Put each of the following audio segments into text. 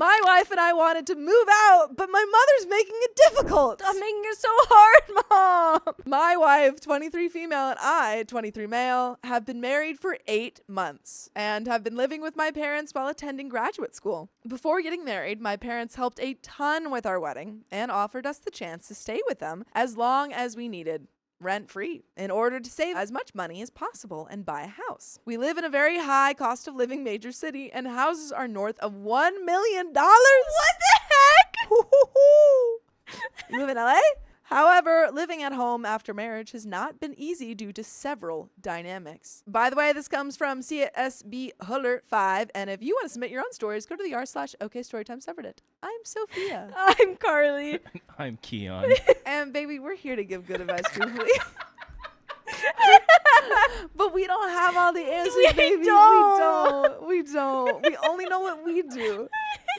My wife and I wanted to move out, but my mother's making it difficult. Stop making it so hard, Mom. My wife, 23 female, and I, 23 male, have been married for 8 months and have been living with my parents while attending graduate school. Before getting married, my parents helped a ton with our wedding and offered us the chance to stay with them as long as we needed, rent-free, in order to save as much money as possible and buy a house. We live in a very high cost of living major city, and houses are north of $1 million. What the heck? You live in LA? However, living at home after marriage has not been easy due to several dynamics. By the way, this comes from CSB Huller 5, and if you want to submit your own stories, go to the r/OKStorytime subreddit. I'm Sophia. I'm Carly. I'm Keon. And baby, we're here to give good advice truthfully. But we don't have all the answers, baby. We don't. We only know what we do.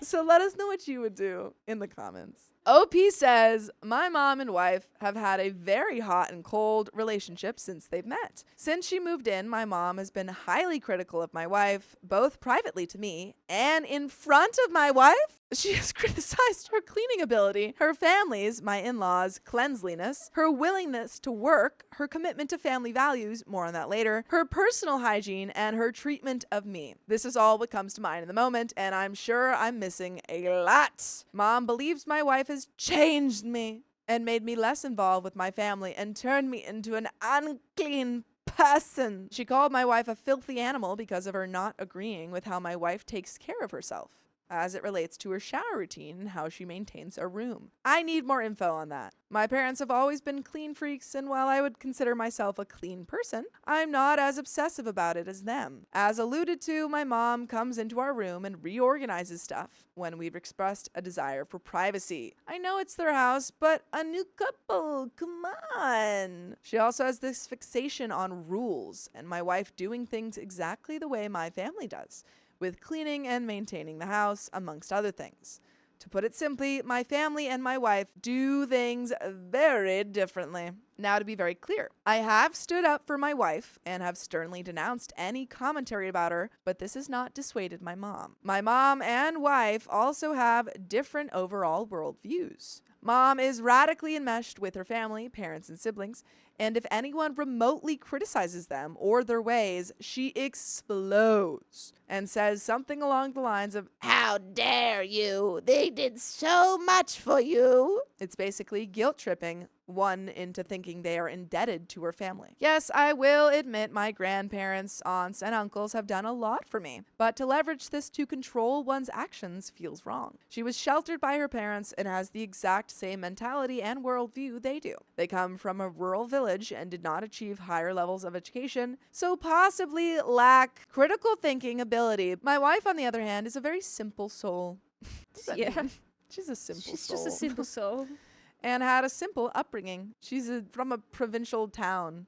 So let us know what you would do in the comments. OP says, my mom and wife have had a very hot and cold relationship since they've met. Since she moved in, my mom has been highly critical of my wife, both privately to me and in front of my wife. She has criticized her cleaning ability, her family's, my in-laws, cleanliness, her willingness to work, her commitment to family values, more on that later, her personal hygiene, and her treatment of me. This is all what comes to mind in the moment, and I'm sure I'm missing a lot. Mom believes my wife has changed me and made me less involved with my family and turned me into an unclean person. She called my wife a filthy animal because of her not agreeing with how my wife takes care of herself as it relates to her shower routine and how she maintains a room. I need more info on that. My parents have always been clean freaks, and while I would consider myself a clean person, I'm not as obsessive about it as them. As alluded to, my mom comes into our room and reorganizes stuff when we've expressed a desire for privacy. I know it's their house, but a new couple, come on. She also has this fixation on rules, and my wife doing things exactly the way my family does, with cleaning and maintaining the house, amongst other things. To put it simply, my family and my wife do things very differently. Now, to be very clear, I have stood up for my wife and have sternly denounced any commentary about her, but this has not dissuaded my mom. My mom and wife also have different overall worldviews. Mom is radically enmeshed with her family, parents, and siblings, and if anyone remotely criticizes them or their ways, she explodes and says something along the lines of, "How dare you? They did so much for you." It's basically guilt tripping one into thinking they are indebted to her family. Yes, I will admit my grandparents, aunts, and uncles have done a lot for me, but to leverage this to control one's actions feels wrong. She was sheltered by her parents and has the exact same mentality and worldview they do. They come from a rural village and did not achieve higher levels of education, so possibly lack critical thinking ability. My wife, on the other hand, is a very simple soul. Yeah. She's a simple soul. She's just a simple soul. And had a simple upbringing. She's from a provincial town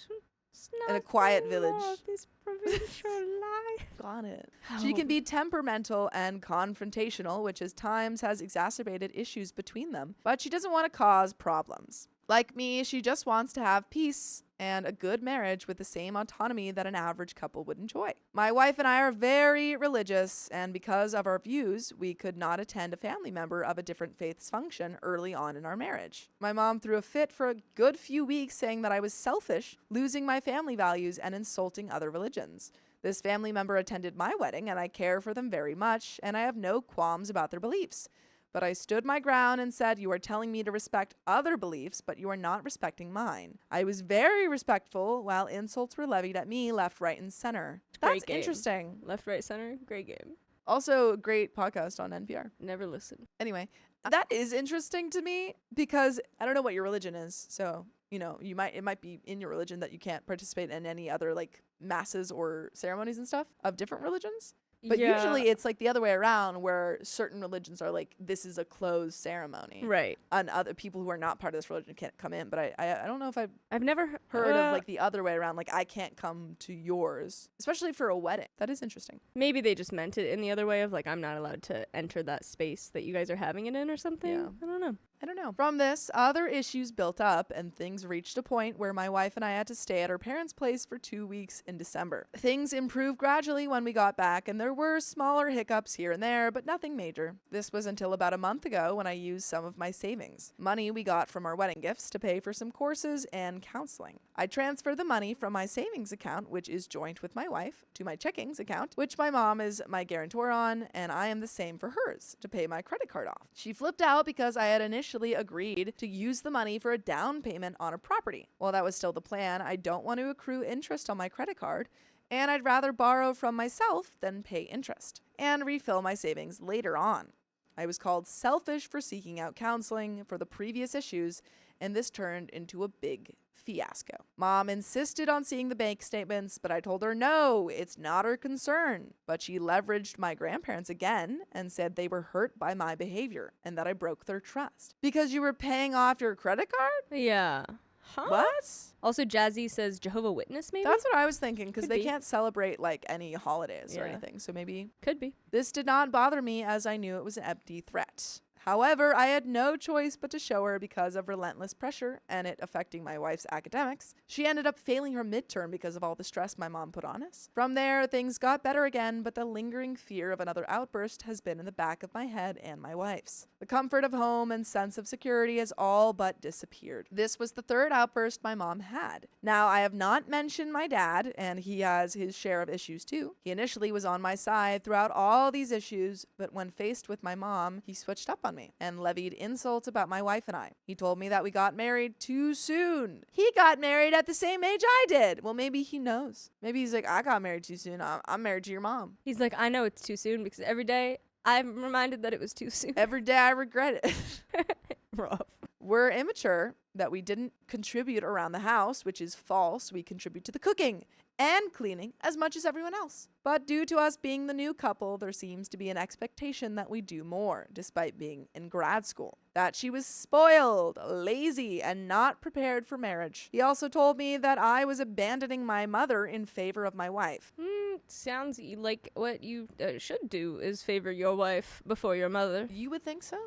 It's in a not quiet the village. law of this provincial life. Got it. She can be temperamental and confrontational, which at times has exacerbated issues between them, but she doesn't want to cause problems. Like me, she just wants to have peace and a good marriage with the same autonomy that an average couple would enjoy. My wife and I are very religious, and because of our views, we could not attend a family member of a different faith's function early on in our marriage. My mom threw a fit for a good few weeks saying that I was selfish, losing my family values, and insulting other religions. This family member attended my wedding, and I care for them very much, and I have no qualms about their beliefs. But I stood my ground and said, "You are telling me to respect other beliefs, but you are not respecting mine." I was very respectful while insults were levied at me left, right, and center. That's Great game. interesting. Left, right, center. Great game. Also, a great podcast on NPR. Never listen. Anyway, that is interesting to me because I don't know what your religion is. So, you know, it might be in your religion that you can't participate in any other like masses or ceremonies and stuff of different religions. But Yeah. usually it's like the other way around where certain religions are like, this is a closed ceremony. Right. And other people who are not part of this religion can't come in. But I don't know if I've never heard of like the other way around. Like I can't come to yours, especially for a wedding. That is interesting. Maybe they just meant it in the other way of like, I'm not allowed to enter that space that you guys are having it in or something. Yeah. I don't know. I don't know. From this, other issues built up and things reached a point where my wife and I had to stay at our parents' place for 2 weeks in December. Things improved gradually when we got back and there were smaller hiccups here and there, but nothing major. This was until about a month ago when I used some of my savings, money we got from our wedding gifts, to pay for some courses and counseling. I transferred the money from my savings account, which is joint with my wife, to my checkings account, which my mom is my guarantor on, and I am the same for hers, to pay my credit card off. She flipped out because I had initially agreed to use the money for a down payment on a property. While that was still the plan, I don't want to accrue interest on my credit card, and I'd rather borrow from myself than pay interest and refill my savings later on. I was called selfish for seeking out counseling for the previous issues, and this turned into a big fiasco. Mom insisted on seeing the bank statements, but I told her no, it's not her concern. But she leveraged my grandparents again and said they were hurt by my behavior and that I broke their trust. Because you were paying off your credit card? Yeah. Huh? What? Also, Jazzy says Jehovah Witness, maybe? That's what I was thinking, because Could they be. can't celebrate like any holidays or Yeah. anything. So maybe Could be. this did not bother me, as I knew it was an empty threat. However, I had no choice but to show her because of relentless pressure and it affecting my wife's academics. She ended up failing her midterm because of all the stress my mom put on us. From there, things got better again, but the lingering fear of another outburst has been in the back of my head and my wife's. The comfort of home and sense of security has all but disappeared. This was the third outburst my mom had. Now, I have not mentioned my dad, and he has his share of issues too. He initially was on my side throughout all these issues, but when faced with my mom, he switched up on me and levied insults about my wife and I. He told me that we got married too soon. He got married at the same age I did. Well, maybe he knows. Maybe he's like, I got married too soon. I'm married to your mom. He's like, I know it's too soon because every day I'm reminded that it was too soon. Every day I regret it. Rough. We're immature that we didn't contribute around the house, which is false. We contribute to the cooking and cleaning as much as everyone else. But due to us being the new couple, there seems to be an expectation that we do more, despite being in grad school. That she was spoiled, lazy, and not prepared for marriage. He also told me that I was abandoning my mother in favor of my wife. Sounds like what you should do is favor your wife before your mother. You would think so?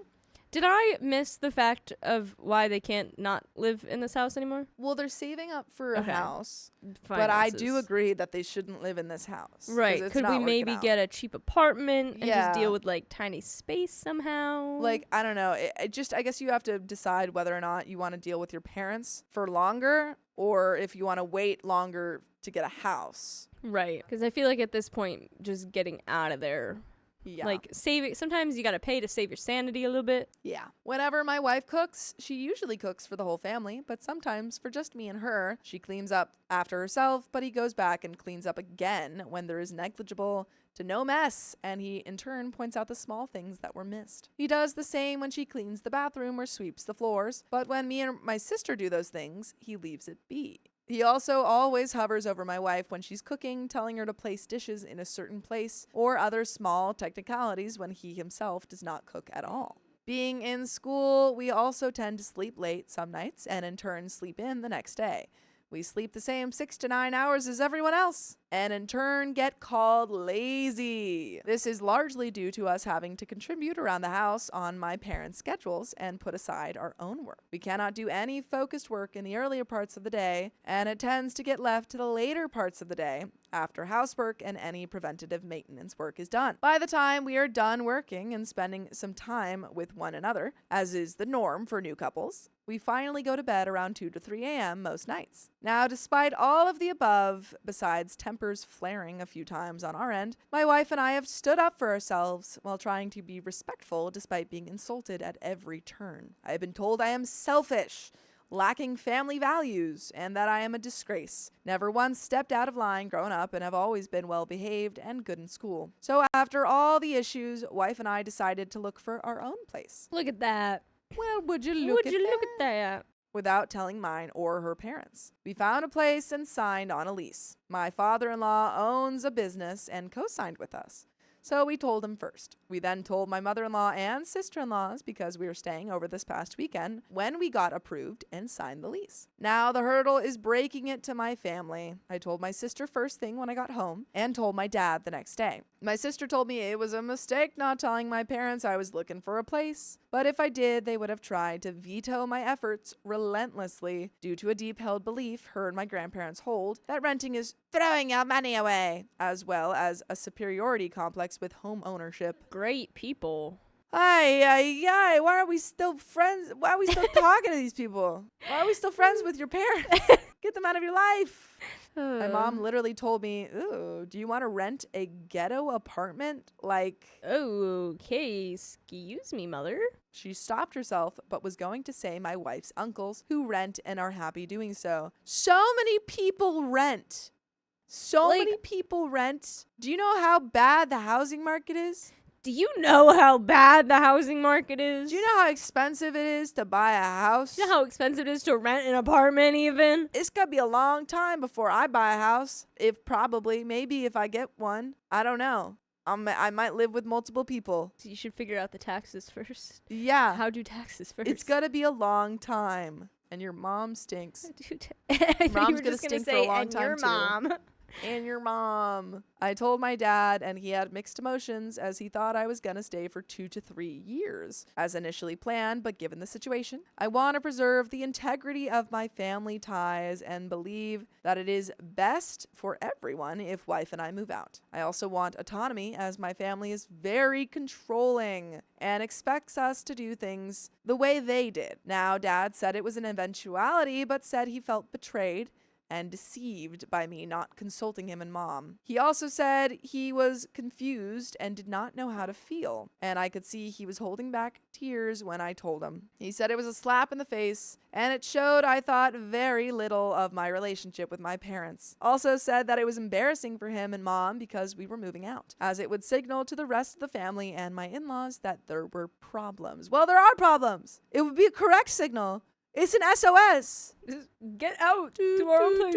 Did I miss the fact of why they can't not live in this house anymore? Well, they're saving up for a Okay. house, but I do Finances. agree that they shouldn't live in this house. 'Cause Right. it's Could not we working maybe out. get a cheap apartment and Yeah. just deal with like tiny space somehow? Like, I don't know. I guess you have to decide whether or not you want to deal with your parents for longer or if you want to wait longer to get a house. right. Because I feel like at this point, just getting out of there. Yeah. Like saving. Sometimes you got to pay to save your sanity a little bit. Yeah. Whenever my wife cooks, she usually cooks for the whole family, but sometimes for just me and her. She cleans up after herself, but he goes back and cleans up again when there is negligible to no mess, and he in turn points out the small things that were missed. He does the same when she cleans the bathroom or sweeps the floors, but when me and my sister do those things, he leaves it be. He also always hovers over my wife when she's cooking, telling her to place dishes in a certain place or other small technicalities when he himself does not cook at all. Being in school, we also tend to sleep late some nights and in turn sleep in the next day. We sleep the same 6 to 9 hours as everyone else, and in turn get called lazy. This is largely due to us having to contribute around the house on my parents' schedules and put aside our own work. We cannot do any focused work in the earlier parts of the day, and it tends to get left to the later parts of the day after housework and any preventative maintenance work is done. By the time we are done working and spending some time with one another, as is the norm for new couples, we finally go to bed around 2 to 3 a.m. most nights. Now, despite all of the above, besides tempers flaring a few times on our end, my wife and I have stood up for ourselves while trying to be respectful despite being insulted at every turn. I have been told I am selfish, lacking family values, and that I am a disgrace. Never once stepped out of line growing up and have always been well behaved and good in school. So after all the issues, wife and I decided to look for our own place. Look at that. Well, would you look at that? Without telling mine or her parents. We found a place and signed on a lease. My father-in-law owns a business and co-signed with us. So we told him first. We then told my mother-in-law and sister-in-laws because we were staying over this past weekend when we got approved and signed the lease. Now the hurdle is breaking it to my family. I told my sister first thing when I got home and told my dad the next day. My sister told me it was a mistake not telling my parents I was looking for a place, but if I did, they would have tried to veto my efforts relentlessly due to a deep-held belief her and my grandparents hold that renting is throwing your money away, as well as a superiority complex with home ownership. Great people. Ay, why are we still friends? Why are we still talking to these people? Why are we still friends with your parents? Get them out of your life. My mom literally told me, ooh, do you want to rent a ghetto apartment? Like, okay, excuse me, mother. She stopped herself, but was going to say my wife's uncles, who rent and are happy doing so. So many people rent. So many people rent. Do you know how bad the housing market is? Do you know how bad the housing market is? Do you know how expensive it is to buy a house? Do you know how expensive it is to rent an apartment even? It's going to be a long time before I buy a house. Maybe if I get one. I don't know. I might live with multiple people. So you should figure out the taxes first. Yeah. How do taxes first? It's going to be a long time. And your mom stinks. Your mom's going to stink for a long time, your mom. And your mom. I told my dad, and he had mixed emotions as he thought I was going to stay for 2 to 3 years, as initially planned, but given the situation. I want to preserve the integrity of my family ties and believe that it is best for everyone if wife and I move out. I also want autonomy, as my family is very controlling and expects us to do things the way they did. Now, Dad said it was an eventuality, but said he felt betrayed and deceived by me not consulting him and Mom. He also said he was confused and did not know how to feel, and I could see he was holding back tears when I told him. He said it was a slap in the face, and it showed I thought very little of my relationship with my parents. Also said that it was embarrassing for him and Mom because we were moving out, as it would signal to the rest of the family and my in-laws that there were problems. Well, there are problems. It would be a correct signal. It's an SOS. Get out to our own place.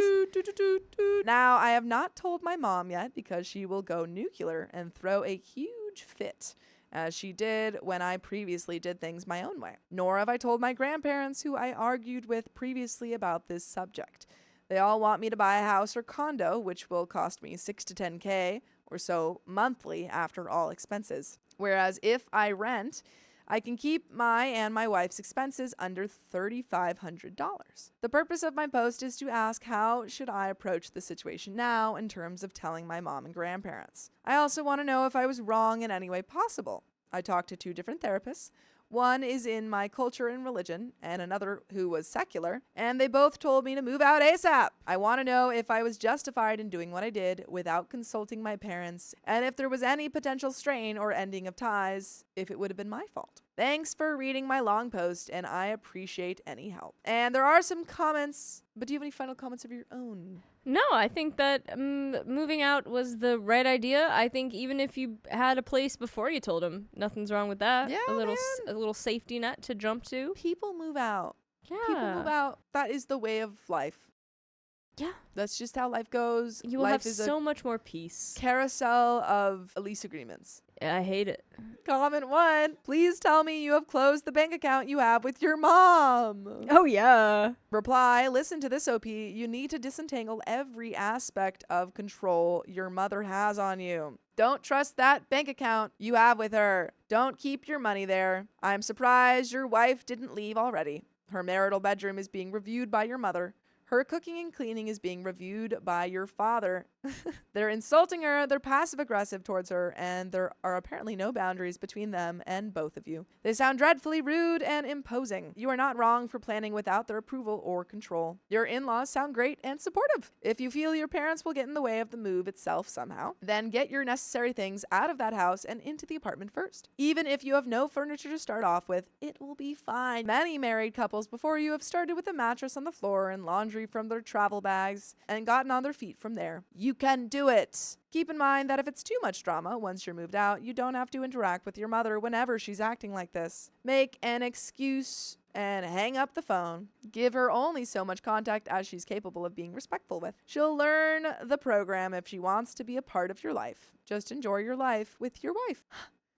Now, I have not told my mom yet because she will go nuclear and throw a huge fit, as she did when I previously did things my own way. Nor have I told my grandparents, who I argued with previously about this subject. They all want me to buy a house or condo, which will cost me $6 to $10K or so monthly after all expenses. Whereas if I rent, I can keep my and my wife's expenses under $3,500. The purpose of my post is to ask how should I approach the situation now in terms of telling my mom and grandparents. I also want to know if I was wrong in any way possible. I talked to 2 different therapists. One is in my culture and religion, and another who was secular, and they both told me to move out ASAP. I want to know if I was justified in doing what I did without consulting my parents, and if there was any potential strain or ending of ties, if it would have been my fault. Thanks for reading my long post, and I appreciate any help. And there are some comments, but do you have any final comments of your own? No, I think that moving out was the right idea. I think even if you had a place before you told him, nothing's wrong with that. Yeah, a little safety net to jump to. People move out. Yeah. People move out. That is the way of life. Yeah. That's just how life goes. You will life have is so much more peace. Carousel of lease agreements. I hate it. Comment 1. Please tell me you have closed the bank account you have with your mom. Oh, yeah. Reply, listen to this, OP. You need to disentangle every aspect of control your mother has on you. Don't trust that bank account you have with her. Don't keep your money there. I'm surprised your wife didn't leave already. Her marital bedroom is being reviewed by your mother. Her cooking and cleaning is being reviewed by your father. They're insulting her, they're passive-aggressive towards her, and there are apparently no boundaries between them and both of you. They sound dreadfully rude and imposing. You are not wrong for planning without their approval or control. Your in-laws sound great and supportive. If you feel your parents will get in the way of the move itself somehow, then get your necessary things out of that house and into the apartment first. Even if you have no furniture to start off with, it will be fine. Many married couples before you have started with a mattress on the floor and laundry from their travel bags and gotten on their feet from there. You can do it. Keep in mind that if it's too much drama once you're moved out, you don't have to interact with your mother whenever she's acting like this. Make an excuse and hang up the phone. Give her only so much contact as she's capable of being respectful with. She'll learn the program if she wants to be a part of your life. Just enjoy your life with your wife.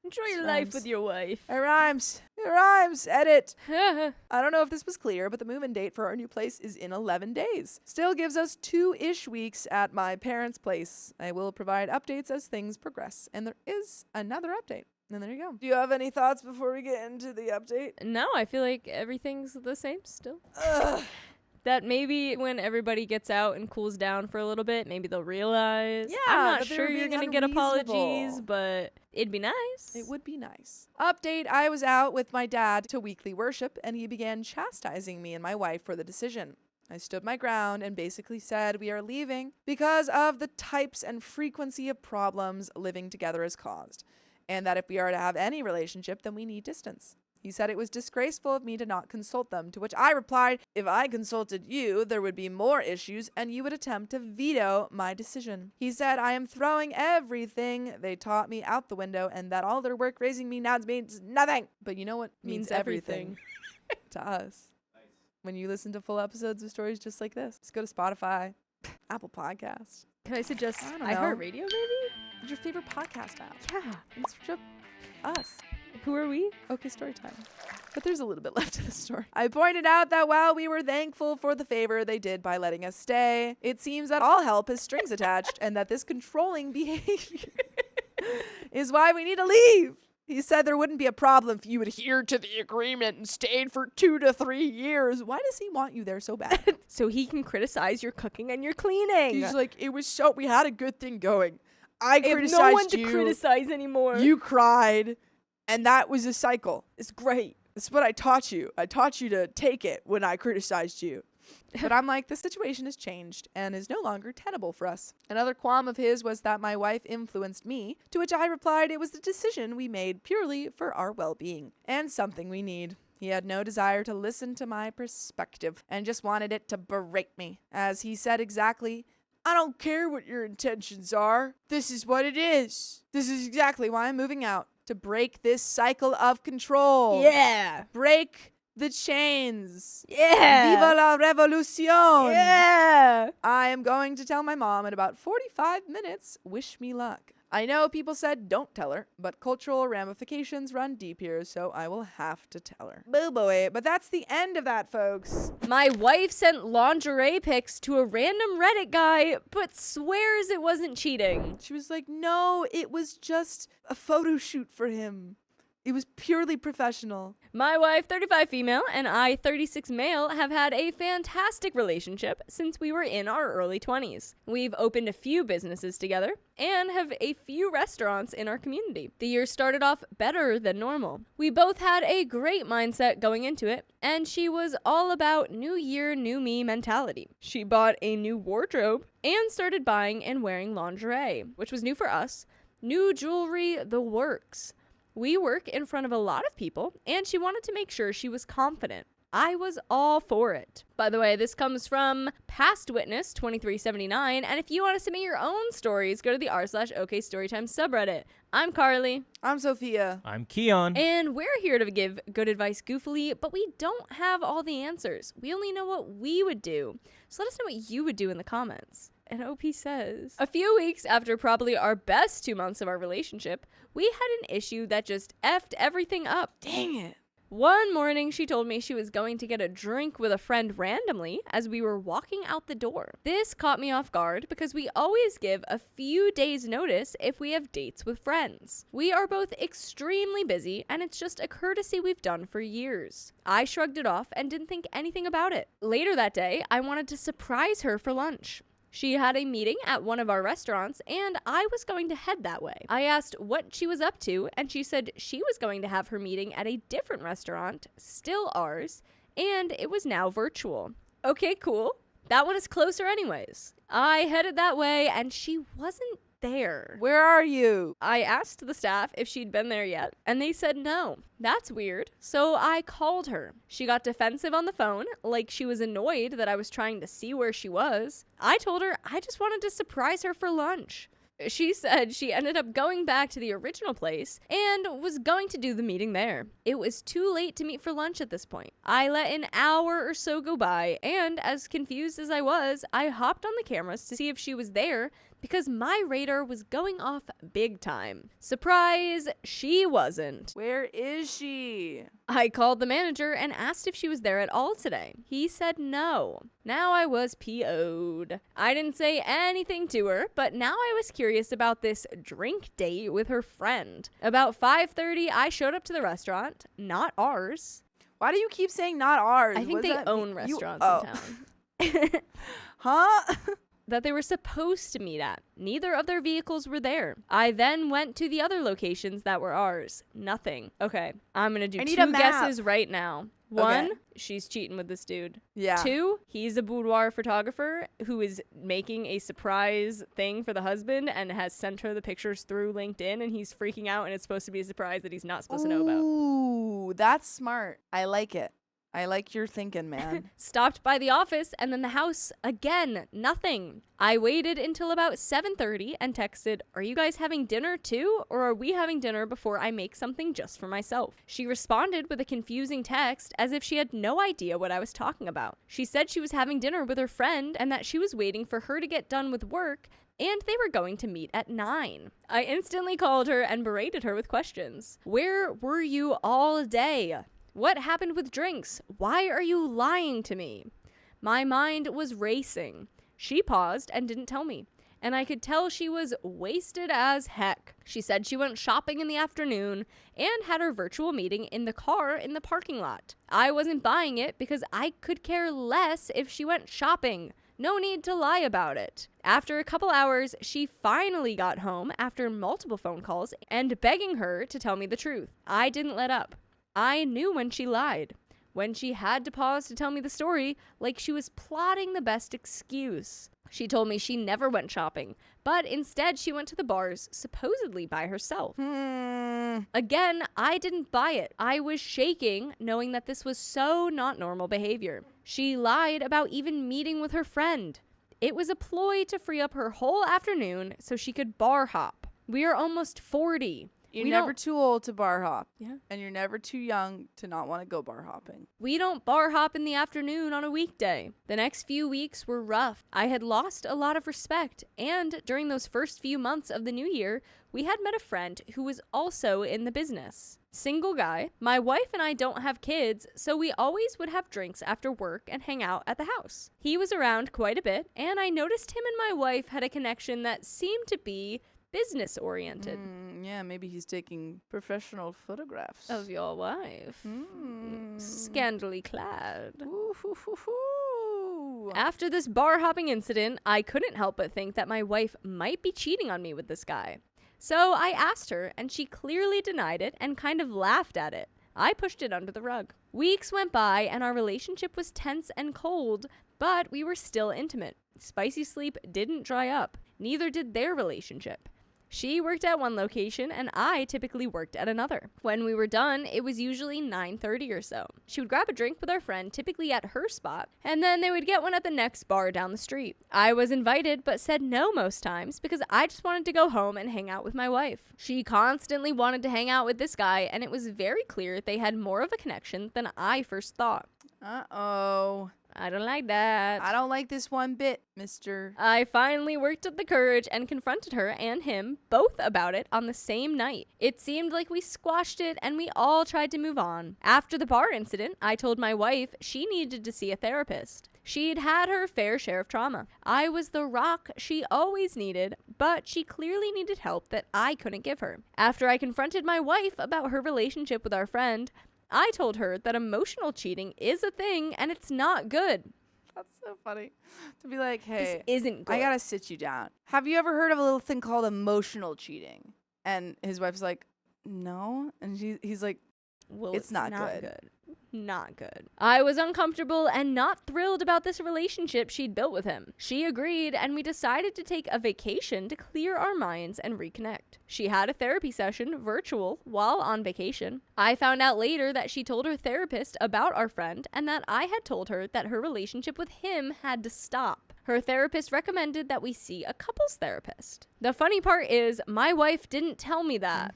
Enjoy your This life rhymes. with your wife. It rhymes. It rhymes. Edit. I don't know if this was clear, but the move-in date for our new place is in 11 days. Still gives us 2-ish weeks at my parents' place. I will provide updates as things progress. And there is another update. And there you go. Do you have any thoughts before we get into the update? No, I feel like everything's the same still. Ugh. That maybe when everybody gets out and cools down for a little bit, maybe they'll realize. Yeah, I'm not that they sure were you're being going to get apologies, unreasonable. but it'd be nice. It would be nice. Update, I was out with my dad to weekly worship, and he began chastising me and my wife for the decision. I stood my ground and basically said we are leaving because of the types and frequency of problems living together has caused, and that if we are to have any relationship, then we need distance. He said it was disgraceful of me to not consult them, to which I replied, if I consulted you, there would be more issues and you would attempt to veto my decision. He said I am throwing everything they taught me out the window and that all their work raising me now means nothing. But you know what means everything to us? When you listen to full episodes of stories just like this, just go to Spotify, Apple Podcasts. Can I suggest I don't know. iHeartRadio maybe? What's your favorite podcast app? Yeah. And search up us. Who are we? Okay, story time. But there's a little bit left to the story. I pointed out that while we were thankful for the favor they did by letting us stay, it seems that all help has strings attached and that this controlling behavior is why we need to leave. He said there wouldn't be a problem if you adhered to the agreement and stayed for 2 to 3 years. Why does he want you there so bad? So he can criticize your cooking and your cleaning. He's like, we had a good thing going. I have criticized no one to you. criticize anymore. You cried, and that was a cycle. It's great. It's what I taught you. I taught you to take it when I criticized you. But I'm like, the situation has changed and is no longer tenable for us. Another qualm of his was that my wife influenced me, to which I replied it was the decision we made purely for our well-being and something we need. He had no desire to listen to my perspective and just wanted it to berate me. As he said exactly, I don't care what your intentions are. This is what it is. This is exactly why I'm moving out. To break this cycle of control. Yeah. Break the chains. Yeah. Viva la revolucion. Yeah. I am going to tell my mom in about 45 minutes. Wish me luck. I know people said don't tell her, but cultural ramifications run deep here, so I will have to tell her. Boo boy. But that's the end of that, folks. My wife sent lingerie pics to a random Reddit guy, but swears it wasn't cheating. She was like, no, it was just a photo shoot for him. It was purely professional. My wife, 35 female, and I, 36 male, have had a fantastic relationship since we were in our early 20s. We've opened a few businesses together and have a few restaurants in our community. The year started off better than normal. We both had a great mindset going into it, and she was all about new year, new me mentality. She bought a new wardrobe and started buying and wearing lingerie, which was new for us. New jewelry, the works. We work in front of a lot of people, and she wanted to make sure she was confident. I was all for it. By the way, this comes from Past Witness 2379, and if you want to submit your own stories, go to the r/OK Storytime subreddit. I'm Carly. I'm Sophia. I'm Keon. And we're here to give good advice goofily, but we don't have all the answers. We only know what we would do. So let us know what you would do in the comments. And OP says, a few weeks after probably our best 2 months of our relationship, we had an issue that just effed everything up. Dang it. One morning, she told me she was going to get a drink with a friend randomly as we were walking out the door. This caught me off guard because we always give a few days' notice if we have dates with friends. We are both extremely busy, and it's just a courtesy we've done for years. I shrugged it off and didn't think anything about it. Later that day, I wanted to surprise her for lunch. She had a meeting at one of our restaurants, and I was going to head that way. I asked what she was up to, and she said she was going to have her meeting at a different restaurant, still ours, and it was now virtual. Okay, cool. That one is closer anyways. I headed that way, and she wasn't there. Where are you? I asked the staff if she'd been there yet, and they said no. That's weird. So I called her. She got defensive on the phone, like she was annoyed that I was trying to see where she was. I told her I just wanted to surprise her for lunch. She said she ended up going back to the original place and was going to do the meeting there. It was too late to meet for lunch at this point. I let an hour or so go by, and as confused as I was, I hopped on the cameras to see if she was there because my radar was going off big time. Surprise, she wasn't. Where is she? I called the manager and asked if she was there at all today. He said no. Now I was PO'd. I didn't say anything to her, but now I was curious about this drink date with her friend. About 5:30, I showed up to the restaurant, not ours. Why do you keep saying not ours? I think they own restaurants in town. Huh? That they were supposed to meet at. Neither of their vehicles were there. I then went to the other locations that were ours. Nothing. Okay, I'm gonna do two guesses right now. One, she's cheating with this dude. Yeah. Two, he's a boudoir photographer who is making a surprise thing for the husband and has sent her the pictures through LinkedIn, and he's freaking out, and it's supposed to be a surprise that he's not supposed to know about. Ooh, that's smart. I like it. I like your thinking, man. Stopped by the office and then the house. Again, nothing. I waited until about 7:30 and texted, "Are you guys having dinner too? Or are we having dinner before I make something just for myself?" She responded with a confusing text as if she had no idea what I was talking about. She said she was having dinner with her friend and that she was waiting for her to get done with work and they were going to meet at 9. I instantly called her and berated her with questions. Where were you all day? What happened with drinks? Why are you lying to me? My mind was racing. She paused and didn't tell me, and I could tell she was wasted as heck. She said she went shopping in the afternoon and had her virtual meeting in the car in the parking lot. I wasn't buying it because I could care less if she went shopping. No need to lie about it. After a couple hours, she finally got home after multiple phone calls and begging her to tell me the truth. I didn't let up. I knew when she lied, when she had to pause to tell me the story, like she was plotting the best excuse. She told me she never went shopping, but instead she went to the bars, supposedly by herself. Again, I didn't buy it. I was shaking, knowing that this was so not normal behavior. She lied about even meeting with her friend. It was a ploy to free up her whole afternoon so she could bar hop. We are almost 40. You're never too old to bar hop. Yeah. And you're never too young to not want to go bar hopping. We don't bar hop in the afternoon on a weekday. The next few weeks were rough. I had lost a lot of respect. And during those first few months of the new year, we had met a friend who was also in the business. Single guy. My wife and I don't have kids, so we always would have drinks after work and hang out at the house. He was around quite a bit, and I noticed him and my wife had a connection that seemed to be business oriented. Yeah, maybe he's taking professional photographs of your wife. Scandally clad. After this bar hopping incident, I couldn't help but think that my wife might be cheating on me with this guy. So I asked her, and she clearly denied it and kind of laughed at it. I pushed it under the rug. Weeks went by and our relationship was tense and cold, but we were still intimate. Spicy sleep didn't dry up. Neither did their relationship. She worked at one location and I typically worked at another. When we were done, it was usually 9:30 or so. She would grab a drink with our friend, typically at her spot, and then they would get one at the next bar down the street. I was invited but said no most times because I just wanted to go home and hang out with my wife. She constantly wanted to hang out with this guy and it was very clear they had more of a connection than I first thought. Uh-oh. I don't like that. I don't like this one bit, mister. I finally worked up the courage and confronted her and him both about it on the same night. It seemed like we squashed it and we all tried to move on. After the bar incident, I told my wife she needed to see a therapist. She'd had her fair share of trauma. I was the rock she always needed, but she clearly needed help that I couldn't give her. After I confronted my wife about her relationship with our friend, I told her that emotional cheating is a thing and it's not good. That's so funny. To be like, hey, this isn't good. I gotta sit you down. Have you ever heard of a little thing called emotional cheating? And his wife's like, no. And he's like, well, it's not good. Not good. I was uncomfortable and not thrilled about this relationship she'd built with him. She agreed, and we decided to take a vacation to clear our minds and reconnect. She had a therapy session, virtual, while on vacation. I found out later that she told her therapist about our friend and that I had told her that her relationship with him had to stop. Her therapist recommended that we see a couples therapist. The funny part is my wife didn't tell me that.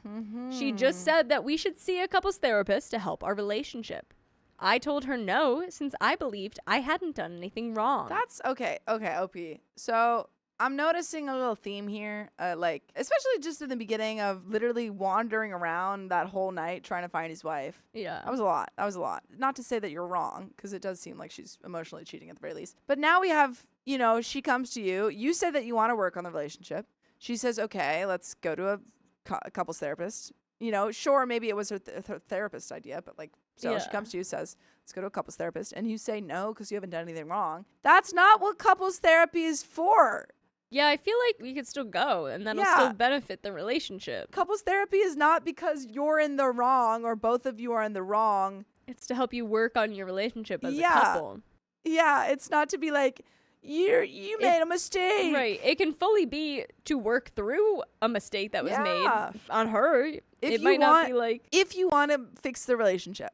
She just said that we should see a couples therapist to help our relationship. I told her no, since I believed I hadn't done anything wrong. That's okay. Okay, OP. So I'm noticing a little theme here, especially just in the beginning of literally wandering around that whole night trying to find his wife. Yeah. That was a lot. Not to say that you're wrong, because it does seem like she's emotionally cheating at the very least. But now we have, she comes to you. You said that you want to work on the relationship. She says, okay, let's go to a couples therapist. Sure, maybe it was her therapist idea, but she comes to you, says, let's go to a couples therapist. And you say no because you haven't done anything wrong. That's not what couples therapy is for. Yeah, I feel like we could still go, and that'll still benefit the relationship. Couples therapy is not because you're in the wrong or both of you are in the wrong. It's to help you work on your relationship as a couple. Yeah, it's not to be like, you made a mistake. Right. It can fully be to work through a mistake that was made on her. It might not be like... If you want to fix the relationship.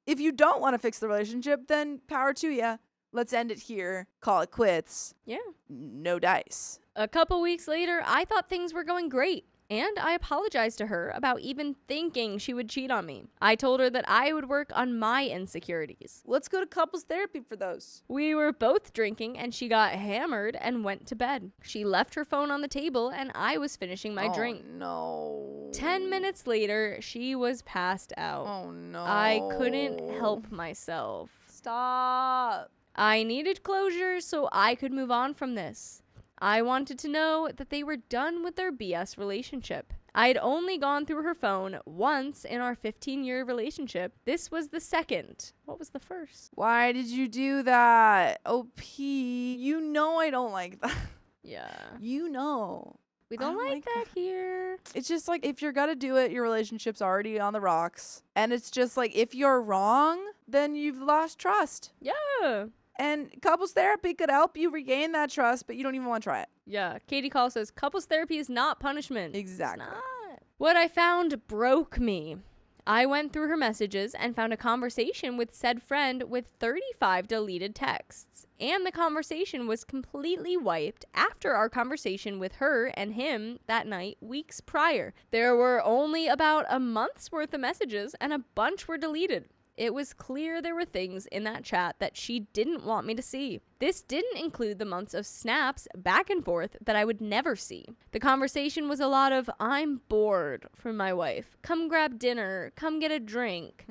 If you don't want to fix the relationship, then power to you. Let's end it here. Call it quits. Yeah. No dice. A couple weeks later, I thought things were going great, and I apologized to her about even thinking she would cheat on me. I told her that I would work on my insecurities. Let's go to couples therapy for those. We were both drinking, and she got hammered and went to bed. She left her phone on the table, and I was finishing my drink. No. 10 minutes later, she was passed out. Oh, no. I couldn't help myself. Stop. I needed closure so I could move on from this. I wanted to know that they were done with their BS relationship. I had only gone through her phone once in our 15-year relationship. This was the second. What was the first? Why did you do that? OP, I don't like that. Yeah. We don't like that here. It's just like, if you're gonna do it, your relationship's already on the rocks. And it's just like, if you're wrong, then you've lost trust. Yeah. And couples therapy could help you regain that trust, but you don't even want to try it. Yeah. Katie Call says, couples therapy is not punishment. Exactly. It's not. What I found broke me. I went through her messages and found a conversation with said friend with 35 deleted texts. And the conversation was completely wiped after our conversation with her and him that night weeks prior. There were only about a month's worth of messages and a bunch were deleted. It was clear there were things in that chat that she didn't want me to see. This didn't include the months of snaps back and forth that I would never see. The conversation was a lot of, I'm bored, from my wife. Come grab dinner. Come get a drink.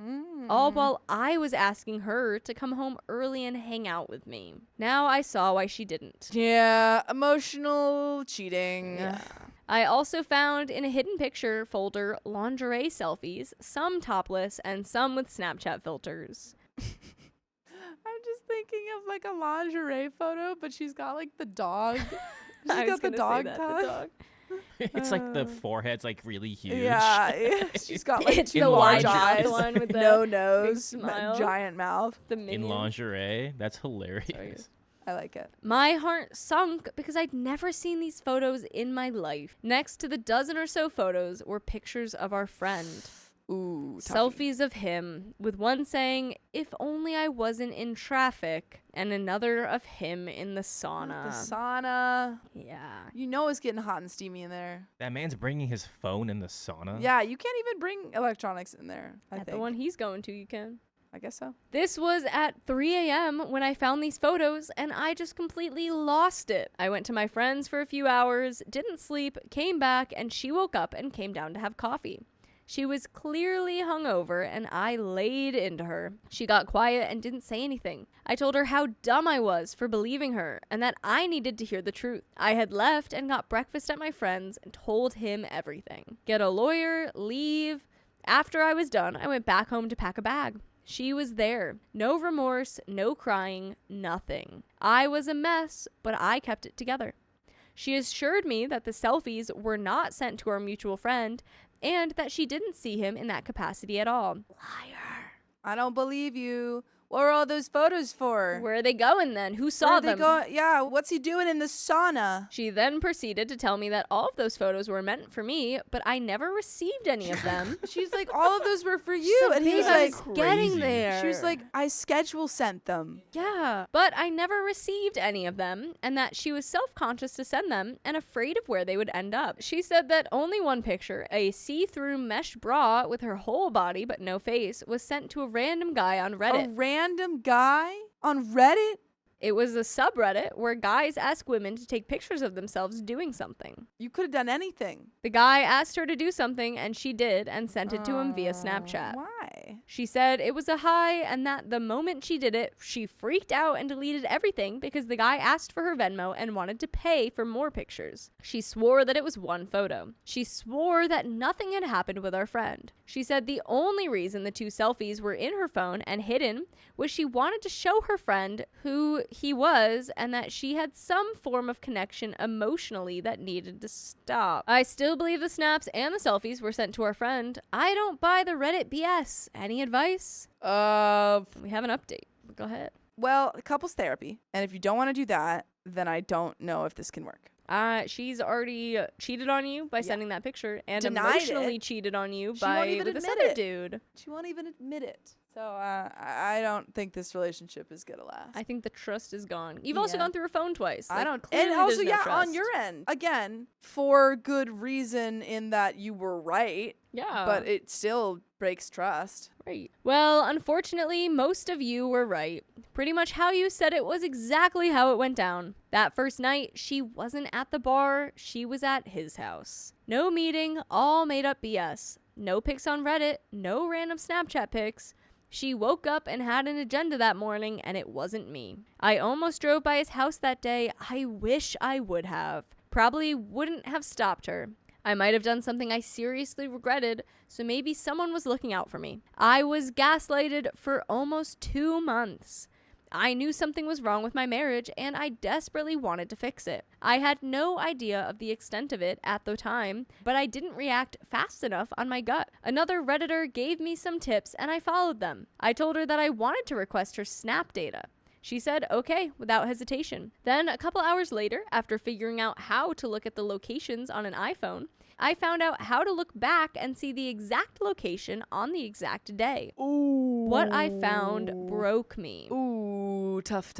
All while I was asking her to come home early and hang out with me. Now I saw why she didn't. Yeah, emotional cheating. Yeah. I also found in a hidden picture folder lingerie selfies, some topless and some with Snapchat filters. I'm just thinking of like a lingerie photo, but she's got like the dog. She's got the dog tag. It's like the forehead's like really huge. Yeah. She's got like it's the wide eyes. one with the no nose, smile. giant mouth. The minion. In lingerie. That's hilarious. Sorry. I like it. My heart sunk because I'd never seen these photos in my life. Next to the dozen or so photos were pictures of our friend. Ooh, Selfies of him, with one saying, if only I wasn't in traffic, and another of him in the sauna. The sauna. Yeah. It's getting hot and steamy in there. That man's bringing his phone in the sauna. Yeah, you can't even bring electronics in there, I At think. the one he's going to, you can. I guess so. This was at 3 a.m. when I found these photos, and I just completely lost it. I went to my friend's for a few hours, didn't sleep, came back, and she woke up and came down to have coffee. She was clearly hungover, and I laid into her. She got quiet and didn't say anything. I told her how dumb I was for believing her, and that I needed to hear the truth. I had left and got breakfast at my friend's and told him everything. Get a lawyer, leave. After I was done, I went back home to pack a bag. She was there. No remorse, no crying, nothing. I was a mess, but I kept it together. She assured me that the selfies were not sent to our mutual friend and that she didn't see him in that capacity at all. Liar. I don't believe you. What were all those photos for? Where are they going then? Who saw them? Yeah, what's he doing in the sauna? She then proceeded to tell me that all of those photos were meant for me, but I never received any of them. She's like, all of those were for you. And he was like, getting there. She was like, I schedule sent them. Yeah, but I never received any of them, and that she was self-conscious to send them and afraid of where they would end up. She said that only one picture, a see-through mesh bra with her whole body but no face, was sent to a random guy on Reddit. A random guy on Reddit? It was a subreddit where guys ask women to take pictures of themselves doing something. You could have done anything. The guy asked her to do something, and she did, and sent it to him via Snapchat. Why? She said it was a high, and that the moment she did it, she freaked out and deleted everything because the guy asked for her Venmo and wanted to pay for more pictures. She swore that it was one photo. She swore that nothing had happened with our friend. She said the only reason the two selfies were in her phone and hidden was she wanted to show her friend who he was, and that she had some form of connection emotionally that needed to stop. I still believe the snaps and the selfies were sent to our friend. I don't buy the Reddit BS. Any advice? We have an update. Go ahead. Well, couples therapy. And if you don't want to do that, then I don't know if this can work. She's already cheated on you by sending that picture, and Denied emotionally it. cheated on you She won't even with this admit other it. dude. She won't even admit it. So I don't think this relationship is gonna last. I think the trust is gone. You've also Yeah. gone through her phone twice. I Like, don't. clearly And also, there's no on trust. your end, again, for good reason in that you were right, Yeah. but it still breaks trust. Right. Well, unfortunately, most of you were right. Pretty much how you said it was exactly how it went down. That first night, she wasn't at the bar. She was at his house. No meeting, all made up BS. No pics on Reddit, no random Snapchat pics. She woke up and had an agenda that morning, and it wasn't me. I almost drove by his house that day. I wish I would have. Probably wouldn't have stopped her. I might have done something I seriously regretted, so maybe someone was looking out for me. I was gaslighted for almost 2 months. I knew something was wrong with my marriage, and I desperately wanted to fix it. I had no idea of the extent of it at the time, but I didn't react fast enough on my gut. Another Redditor gave me some tips, and I followed them. I told her that I wanted to request her Snap data. She said, okay, without hesitation. Then, a couple hours later, after figuring out how to look at the locations on an iPhone, I found out how to look back and see the exact location on the exact day. Ooh. What I found broke me. Ooh, tough.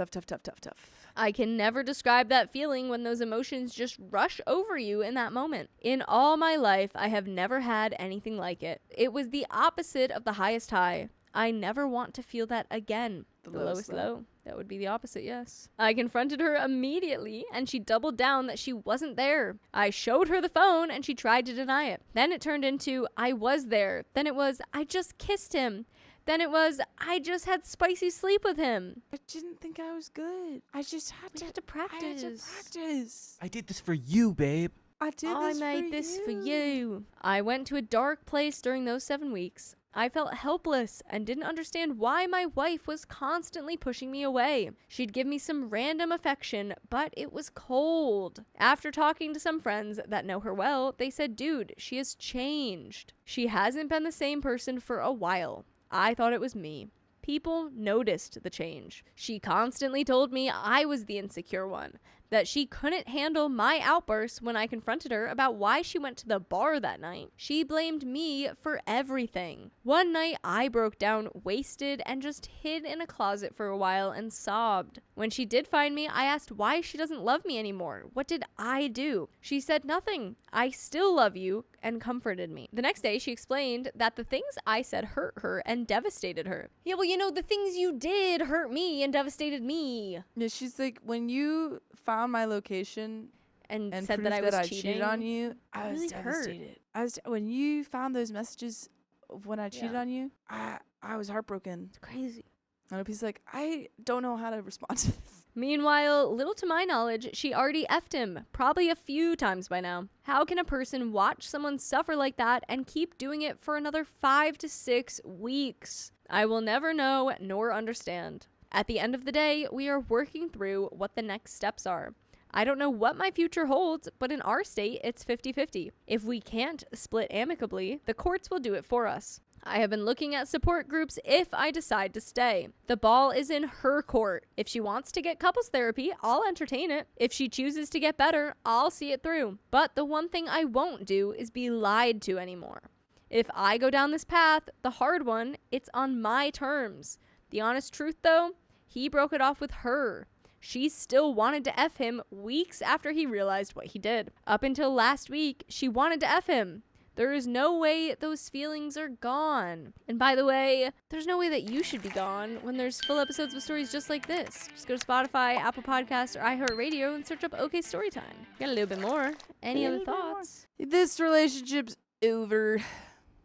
I can never describe that feeling when those emotions just rush over you in that moment. In all my life, I have never had anything like it. It was the opposite of the highest high. I never want to feel that again. The lowest low. That would be the opposite, yes. I confronted her immediately, and she doubled down that she wasn't there. I showed her the phone, and she tried to deny it. Then it turned into, I was there. Then it was, I just kissed him. Then it was, I just had spicy sleep with him. I didn't think I was good. I just had to practice. I did this for you, babe. I made this for you. I went to a dark place during those 7 weeks. I felt helpless and didn't understand why my wife was constantly pushing me away. She'd give me some random affection, but it was cold. After talking to some friends that know her well, they said, dude, she has changed. She hasn't been the same person for a while. I thought it was me. People noticed the change. She constantly told me I was the insecure one, that she couldn't handle my outbursts when I confronted her about why she went to the bar that night. She blamed me for everything. One night, I broke down, wasted, and just hid in a closet for a while and sobbed. When she did find me, I asked why she doesn't love me anymore. What did I do? She said nothing. I still love you, and comforted me. The next day, she explained that the things I said hurt her and devastated her. Yeah, well, you know, the things you did hurt me and devastated me. Yeah, she's like, when you found my location And said proof that I was I cheating cheated on you, I was really devastated. When you found those messages of when I cheated Yeah. on you, I was heartbroken. It's crazy. And he's like, I don't know how to respond to this. Meanwhile, little to my knowledge, she already effed him, probably a few times by now. How can a person watch someone suffer like that and keep doing it for another 5 to 6 weeks? I will never know nor understand. At the end of the day, we are working through what the next steps are. I don't know what my future holds, but in our state, it's 50-50. If we can't split amicably, the courts will do it for us. I have been looking at support groups if I decide to stay. The ball is in her court. If she wants to get couples therapy, I'll entertain it. If she chooses to get better, I'll see it through. But the one thing I won't do is be lied to anymore. If I go down this path, the hard one, it's on my terms. The honest truth, though, he broke it off with her. She still wanted to F him weeks after he realized what he did. Up until last week, she wanted to F him. There is no way those feelings are gone. And by the way, there's no way that you should be gone when there's full episodes of stories just like this. Just go to Spotify, Apple Podcasts, or iHeartRadio and search up OK Storytime. Got a little bit more. Any other thoughts? This relationship's over.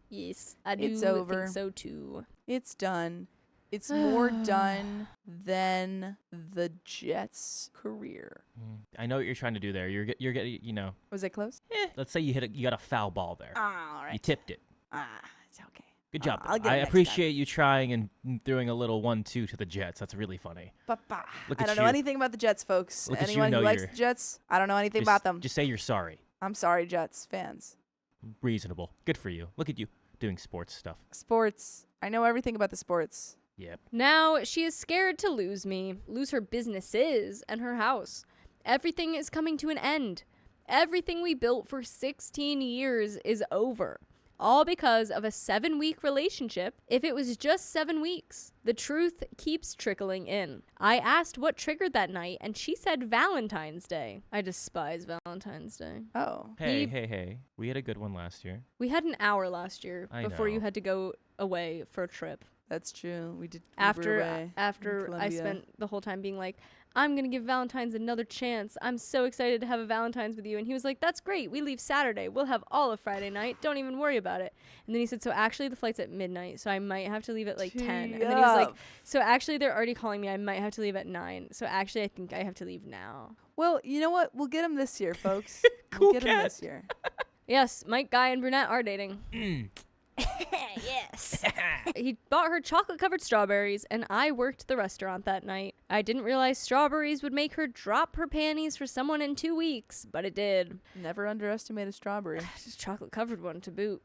Yes, I do It's over. think so too. It's done. It's more done than the Jets' career. I know what you're trying to do there. You're getting, you know. Was it close? Let's say you got a foul ball there. All right. You tipped it. It's okay. Good job. I'll get it I next appreciate you trying and throwing a little 1-2 to the Jets. That's really funny. I Look don't at know you. anything about the Jets, folks. Look at you, Anyone know who likes you're- the Jets, I don't know anything about them. Just say you're sorry. I'm sorry, Jets fans. Reasonable. Good for you. Look at you doing sports stuff. Sports. I know everything about the sports. Yep. Now she is scared to lose me, lose her businesses and her house. Everything is coming to an end. Everything we built for 16 years is over. All because of a 7-week relationship. If it was just 7 weeks, the truth keeps trickling in. I asked what triggered that night, and she said Valentine's Day. I despise Valentine's Day. Oh. Hey. We had a good one last year. We had an hour last year I before you know. had to go away for a trip. That's true. We were After away in I Colombia. spent the whole time being like, I'm going to give Valentine's another chance. I'm so excited to have a Valentine's with you. And he was like, that's great. We leave Saturday. We'll have all of Friday night. Don't even worry about it. And then he said, so actually the flight's at midnight. So I might have to leave at like 10. And then he was like, so actually they're already calling me. I might have to leave at 9. So actually I think I have to leave now. Well, you know what? We'll get him this year, folks. Cool We'll get him cat. this year. Yes, Mike, Guy, and Brunette are dating. Yes. He bought her chocolate-covered strawberries, and I worked the restaurant that night. I didn't realize strawberries would make her drop her panties for someone in 2 weeks, but it did. Never underestimate a strawberry. Just chocolate-covered one to boot.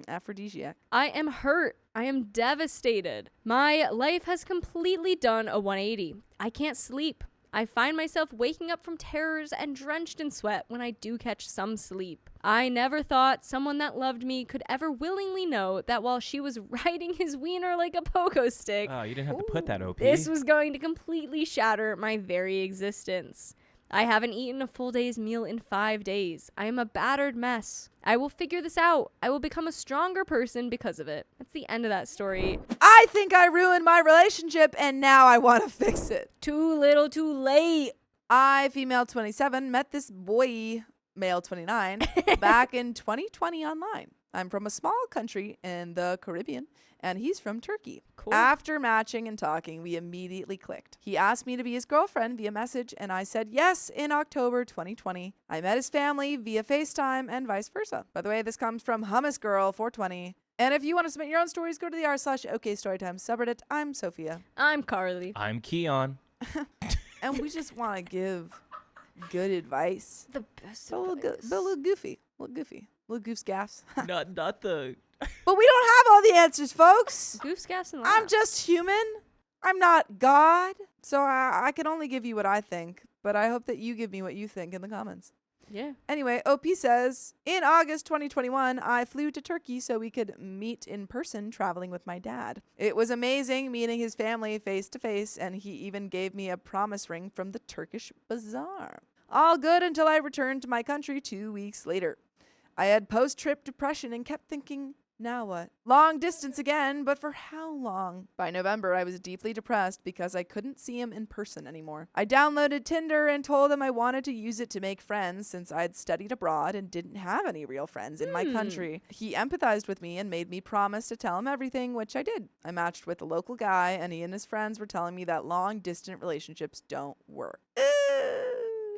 Aphrodisiac. I am hurt. I am devastated. My life has completely done a 180. I can't sleep. I find myself waking up from terrors and drenched in sweat when I do catch some sleep. I never thought someone that loved me could ever willingly know that while she was riding his wiener like a pogo stick, Oh, you didn't have to put that, OP. this was going to completely shatter my very existence. I haven't eaten a full day's meal in 5 days. I am a battered mess. I will figure this out. I will become a stronger person because of it. That's the end of that story. I think I ruined my relationship and now I want to fix it. Too little, too late. I, female 27, met this boy, male 29, back in 2020 online. I'm from a small country in the Caribbean, and he's from Turkey. Cool. After matching and talking, we immediately clicked. He asked me to be his girlfriend via message, and I said yes in October 2020. I met his family via FaceTime and vice versa. By the way, this comes from Hummus Girl 420. And if you want to submit your own stories, go to the r/OKStorytime subreddit. I'm Sophia. I'm Carly. I'm Keon. And we just want to give good advice. The best But a little goofy. Little goofs gaffs. not the. But we don't have all the answers, folks. Goofs, gaffs, and I'm laughs. just human. I'm not God. So I can only give you what I think. But I hope that you give me what you think in the comments. Yeah. Anyway, OP says, in August 2021, I flew to Turkey so we could meet in person traveling with my dad. It was amazing meeting his family face to face, and he even gave me a promise ring from the Turkish bazaar. All good until I returned to my country 2 weeks later. I had post-trip depression and kept thinking, now what? Long distance again, but for how long? By November, I was deeply depressed because I couldn't see him in person anymore. I downloaded Tinder and told him I wanted to use it to make friends since I'd studied abroad and didn't have any real friends in my country. He empathized with me and made me promise to tell him everything, which I did. I matched with a local guy, and he and his friends were telling me that long-distance relationships don't work.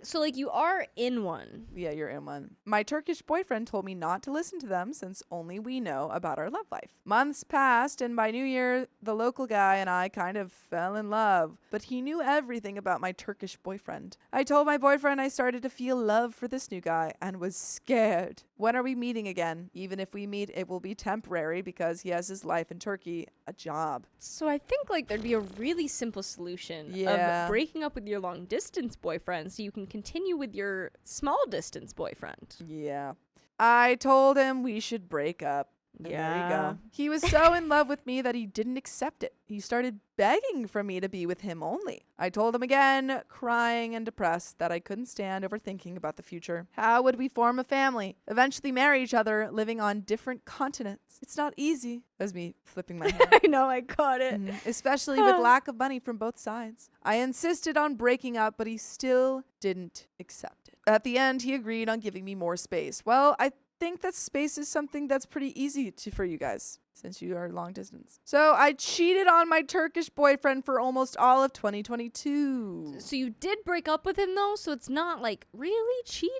So, like, you are in one. Yeah, you're in one. My Turkish boyfriend told me not to listen to them since only we know about our love life. Months passed, and by New Year, the local guy and I kind of fell in love. But he knew everything about my Turkish boyfriend. I told my boyfriend I started to feel love for this new guy and was scared. When are we meeting again? Even if we meet, it will be temporary because he has his life in Turkey, a job. So I think like there'd be a really simple solution Yeah. of breaking up with your long distance boyfriend so you can continue with your small distance boyfriend. Yeah. I told him we should break up. And there you go. He was so in love with me that he didn't accept it. He started begging for me to be with him only. I told him again, crying and depressed, that I couldn't stand overthinking about the future. How would we form a family? Eventually marry each other, living on different continents. It's not easy. That was me flipping my hair. I know, I caught it. Especially with lack of money from both sides. I insisted on breaking up, but he still didn't accept it. At the end, he agreed on giving me more space. Well, I think that space is something that's pretty easy for you guys since you are long distance. So I cheated on my Turkish boyfriend for almost all of 2022. So you did break up with him though, so it's not like really cheating.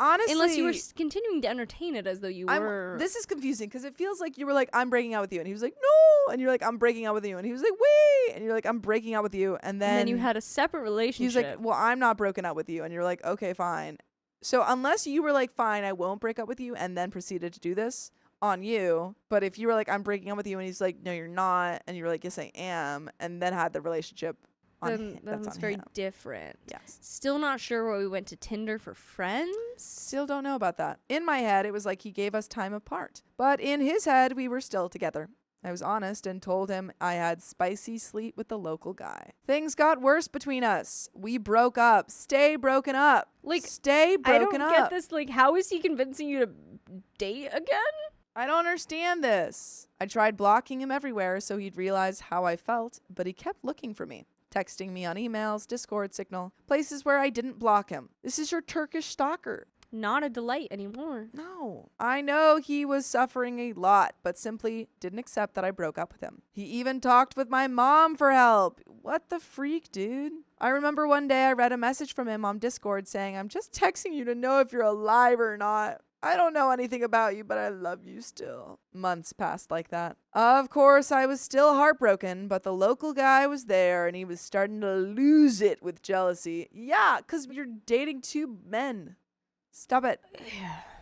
Honestly, Unless you were continuing to entertain it as though you were. This is confusing because it feels like you were like, I'm breaking out with you. And he was like, no. And you're like, I'm breaking out with you. And he was like, wait. And you're like, I'm breaking out with you. And then you had a separate relationship. He's like, well, I'm not broken up with you. And you're like, okay, fine. So unless you were like, fine, I won't break up with you, and then proceeded to do this on you. But if you were like, I'm breaking up with you, and he's like, no, you're not. And you were like, yes, I am. And then had the relationship on him. That's very different. Yes. Still not sure why we went to Tinder for friends. Still don't know about that. In my head, it was like he gave us time apart. But in his head, we were still together. I was honest and told him I had spicy sleep with the local guy. Things got worse between us. We broke up. Stay broken up. Like, stay broken up. I don't get this. Like, how is he convincing you to date again? I don't understand this. I tried blocking him everywhere so he'd realize how I felt, but he kept looking for me. Texting me on emails, Discord signal, places where I didn't block him. This is your Turkish stalker. Not a delight anymore. No. I know he was suffering a lot, but simply didn't accept that I broke up with him. He even talked with my mom for help. What the freak, dude? I remember one day I read a message from him on Discord saying, I'm just texting you to know if you're alive or not. I don't know anything about you, but I love you still. Months passed like that. Of course, I was still heartbroken, but the local guy was there and he was starting to lose it with jealousy. Yeah, because you're dating two men. Stop it.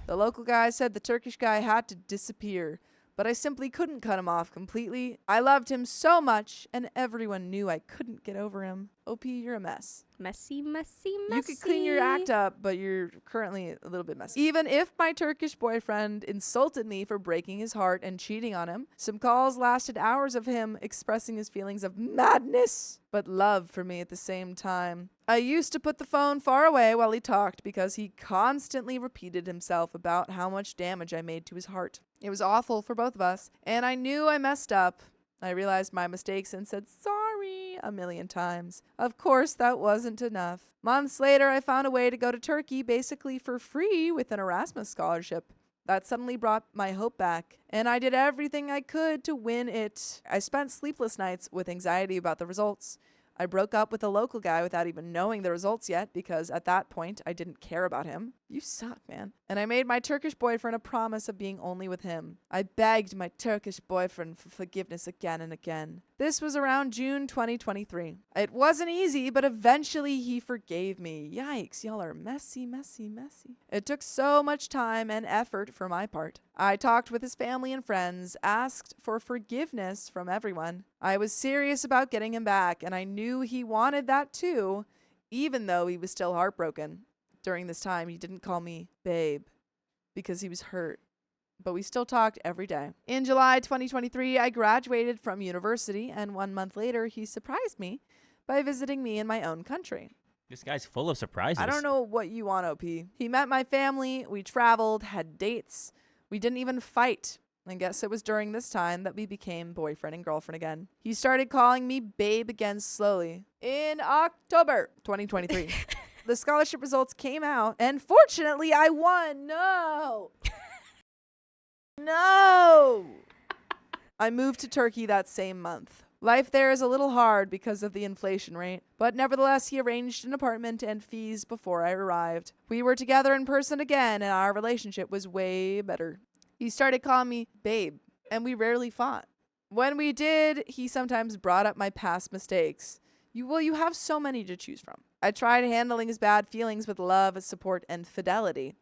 The local guy said the Turkish guy had to disappear, but I simply couldn't cut him off completely. I loved him so much, and everyone knew I couldn't get over him. OP, you're a mess. Messy, messy, messy. You could clean your act up, but you're currently a little bit messy. Even if my Turkish boyfriend insulted me for breaking his heart and cheating on him, some calls lasted hours of him expressing his feelings of madness, but love for me at the same time. I used to put the phone far away while he talked because he constantly repeated himself about how much damage I made to his heart. It was awful for both of us, and I knew I messed up. I realized my mistakes and said sorry a million times. Of course, that wasn't enough. Months later, I found a way to go to Turkey basically for free with an Erasmus scholarship. That suddenly brought my hope back, and I did everything I could to win it. I spent sleepless nights with anxiety about the results. I broke up with a local guy without even knowing the results yet because at that point I didn't care about him. You suck, man. And I made my Turkish boyfriend a promise of being only with him. I begged my Turkish boyfriend for forgiveness again and again. This was around June 2023. It wasn't easy, but eventually he forgave me. Yikes, y'all are messy, messy, messy. It took so much time and effort for my part. I talked with his family and friends, asked for forgiveness from everyone. I was serious about getting him back, and I knew he wanted that too, even though he was still heartbroken. During this time, he didn't call me babe because he was hurt, but we still talked every day. In July 2023, I graduated from university, and 1 month later, he surprised me by visiting me in my own country. This guy's full of surprises. I don't know what you want, OP. He met my family, we traveled, had dates. We didn't even fight. I guess it was during this time that we became boyfriend and girlfriend again. He started calling me babe again slowly. In October 2023. The scholarship results came out, and fortunately, I won. No. No. I moved to Turkey that same month. Life there is a little hard because of the inflation rate, but nevertheless he arranged an apartment and fees before I arrived. We were together in person again and our relationship was way better. He started calling me babe, and we rarely fought. When we did, he sometimes brought up my past mistakes. You have so many to choose from. I tried handling his bad feelings with love, support, and fidelity.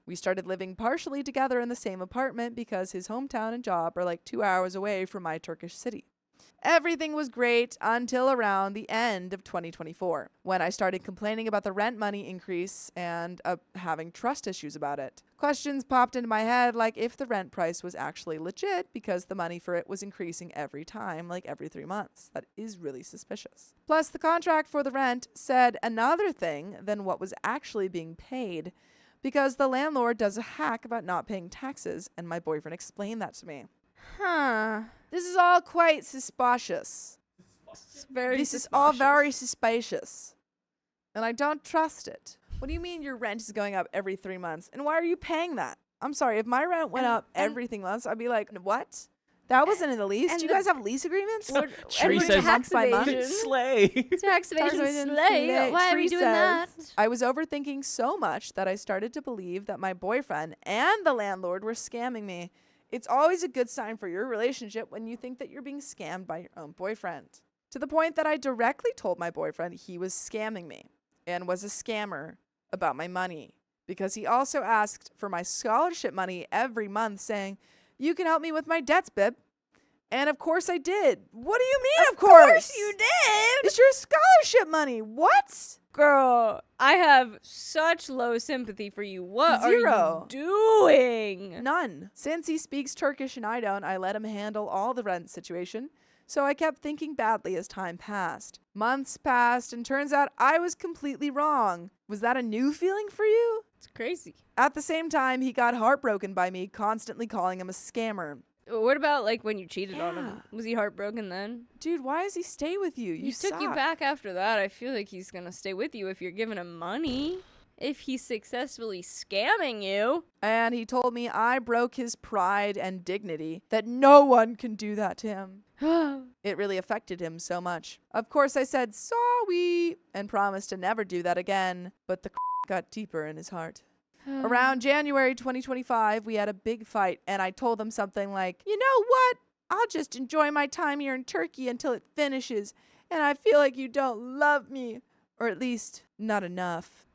We started living partially together in the same apartment because his hometown and job are like 2 hours away from my Turkish city. Everything was great until around the end of 2024, when I started complaining about the rent money increase and having trust issues about it. Questions popped into my head like if the rent price was actually legit because the money for it was increasing every time, like every 3 months. That is really suspicious. Plus, the contract for the rent said another thing than what was actually being paid because the landlord does a hack about not paying taxes, and my boyfriend explained that to me. Huh. This is all quite suspicious. This is all very suspicious. And I don't trust it. What do you mean your rent is going up every 3 months? And why are you paying that? I'm sorry, if my rent went up every 3 months, I'd be like, what? That wasn't in the lease. Do you guys have lease agreements? Tree says tax evasion. slay. Tax evasion evasion slay. slay. Why are we Tree doing that? I was overthinking so much that I started to believe that my boyfriend and the landlord were scamming me. It's always a good sign for your relationship when you think that you're being scammed by your own boyfriend. To the point that I directly told my boyfriend he was scamming me and was a scammer about my money, because he also asked for my scholarship money every month saying, "You can help me with my debts, babe." And of course I did. What do you mean, of course? Of course you did. It's your scholarship money. What? Girl, I have such low sympathy for you. What Zero. are you doing? None. Since he speaks Turkish and I don't, I let him handle all the rent situation. So I kept thinking badly as time passed. Months passed, and turns out I was completely wrong. Was that a new feeling for you? It's crazy. At the same time, he got heartbroken by me, constantly calling him a scammer. What about like when you cheated on him? Was he heartbroken then? Dude, why does he stay with you? He took you suck. back after that. I feel like he's gonna stay with you if you're giving him money. If he's successfully scamming you. And he told me I broke his pride and dignity, that no one can do that to him. It really affected him so much. Of course, I said sorry and promised to never do that again, but the got deeper in his heart. Around January 2025, we had a big fight, and I told him something like, "You know what? I'll just enjoy my time here in Turkey until it finishes, and I feel like you don't love me, or at least not enough.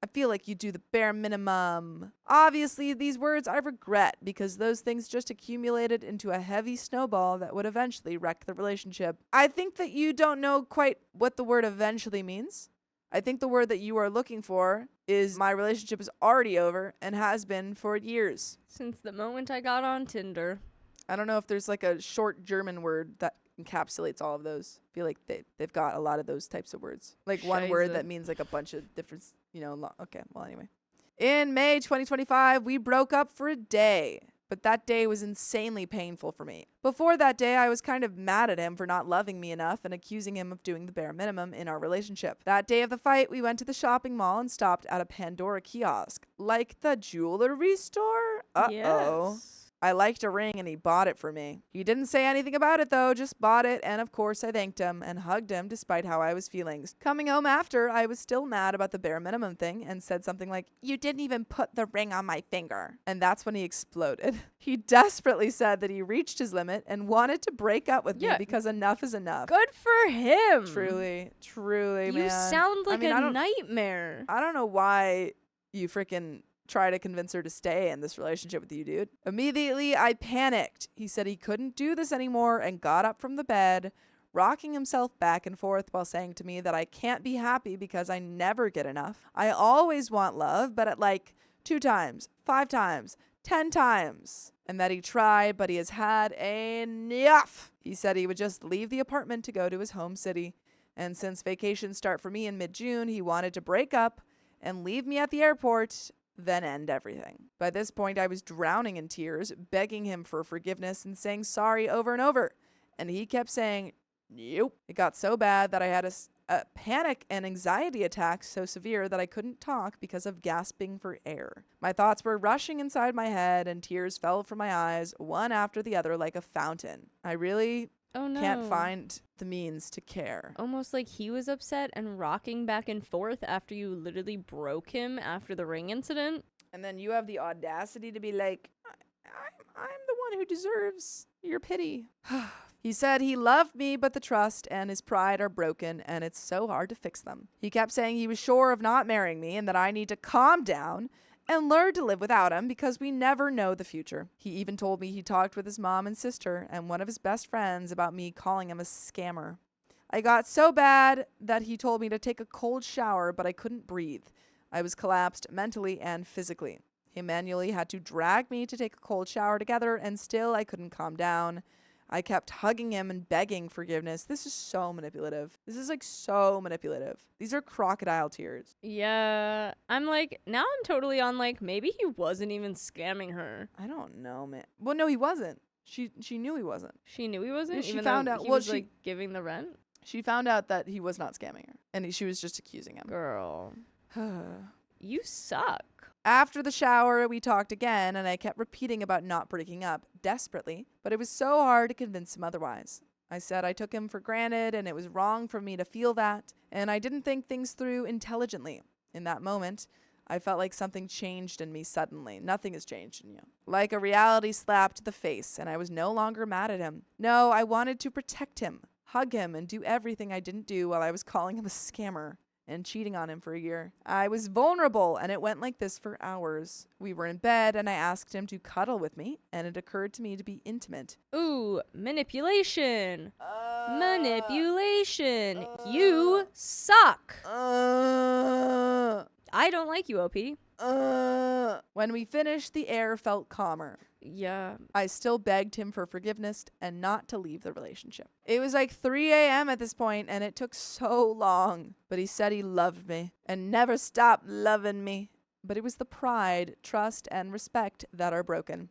I feel like you do the bare minimum." Obviously, these words I regret because those things just accumulated into a heavy snowball that would eventually wreck the relationship. I think that you don't know quite what the word eventually means. I think the word that you are looking for is my relationship is already over and has been for years. Since the moment I got on Tinder. I don't know if there's like a short German word that encapsulates all of those. I feel like they've got a lot of those types of words. Like one word that means like a bunch of different, okay, well, anyway. In May 2025, we broke up for a day, but that day was insanely painful for me. Before that day, I was kind of mad at him for not loving me enough and accusing him of doing the bare minimum in our relationship. That day of the fight, we went to the shopping mall and stopped at a Pandora kiosk. Like the jewelry store? Uh-oh. Yes. I liked a ring and he bought it for me. He didn't say anything about it though, just bought it, and of course I thanked him and hugged him despite how I was feeling. Coming home after, I was still mad about the bare minimum thing and said something like, "You didn't even put the ring on my finger." And that's when he exploded. He desperately said that he reached his limit and wanted to break up with me because enough is enough. Good for him. Truly, man. You sound like I a nightmare. I don't know why you freaking try to convince her to stay in this relationship with you, dude. Immediately, I panicked. He said he couldn't do this anymore and got up from the bed, rocking himself back and forth while saying to me that I can't be happy because I never get enough. I always want love, but at like 2 times, 5 times, 10 times. And that he tried, but he has had enough. He said he would just leave the apartment to go to his home city. And since vacations start for me in mid-June, he wanted to break up and leave me at the airport, then end everything. By this point, I was drowning in tears, begging him for forgiveness and saying sorry over and over. And he kept saying, nope. It got so bad that I had a panic and anxiety attack so severe that I couldn't talk because of gasping for air. My thoughts were rushing inside my head and tears fell from my eyes, one after the other like a fountain. I really Oh no. Can't find the means to care. Almost like he was upset and rocking back and forth after you literally broke him after the ring incident. And then you have the audacity to be like, I'm the one who deserves your pity. He said he loved me, but the trust and his pride are broken, and it's so hard to fix them. He kept saying he was sure of not marrying me and that I need to calm down and learn to live without him because we never know the future. He even told me he talked with his mom and sister and one of his best friends about me calling him a scammer. I got so bad that he told me to take a cold shower, but I couldn't breathe. I was collapsed mentally and physically. He manually had to drag me to take a cold shower together, and still I couldn't calm down. I kept hugging him and begging forgiveness. This is so manipulative. This is like so manipulative. These are crocodile tears. Yeah. I'm like, now I'm totally on like, maybe he wasn't even scamming her. I don't know, man. Well, no, he wasn't. She knew he wasn't. She knew he wasn't, Yeah, she even found though out- he well, was she- like giving the rent? She found out that he was not scamming her, and she was just accusing him. Girl, you suck. After the shower, we talked again, and I kept repeating about not breaking up, desperately, but it was so hard to convince him otherwise. I said I took him for granted, and it was wrong for me to feel that, and I didn't think things through intelligently. In that moment, I felt like something changed in me suddenly. Nothing has changed in you. Like a reality slap to the face, and I was no longer mad at him. No, I wanted to protect him, hug him, and do everything I didn't do while I was calling him a scammer and cheating on him for a year. I was vulnerable, and it went like this for hours. We were in bed, and I asked him to cuddle with me, and it occurred to me to be intimate. Ooh, manipulation. Manipulation. You suck. I don't like you, OP. When we finished, the air felt calmer. Yeah. I still begged him for forgiveness and not to leave the relationship. It was like 3 a.m. at this point, and it took so long. But he said he loved me and never stopped loving me. But it was the pride, trust, and respect that are broken.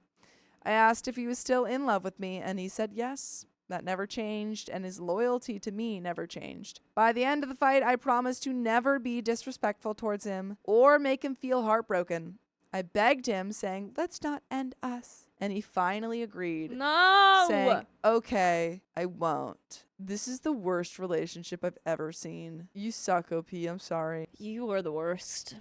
I asked if he was still in love with me, and he said yes. That never changed, and his loyalty to me never changed. By the end of the fight, I promised to never be disrespectful towards him or make him feel heartbroken. I begged him, saying, let's not end us. And he finally agreed, No. saying, okay, I won't. This is the worst relationship I've ever seen. You suck, OP. I'm sorry. You are the worst.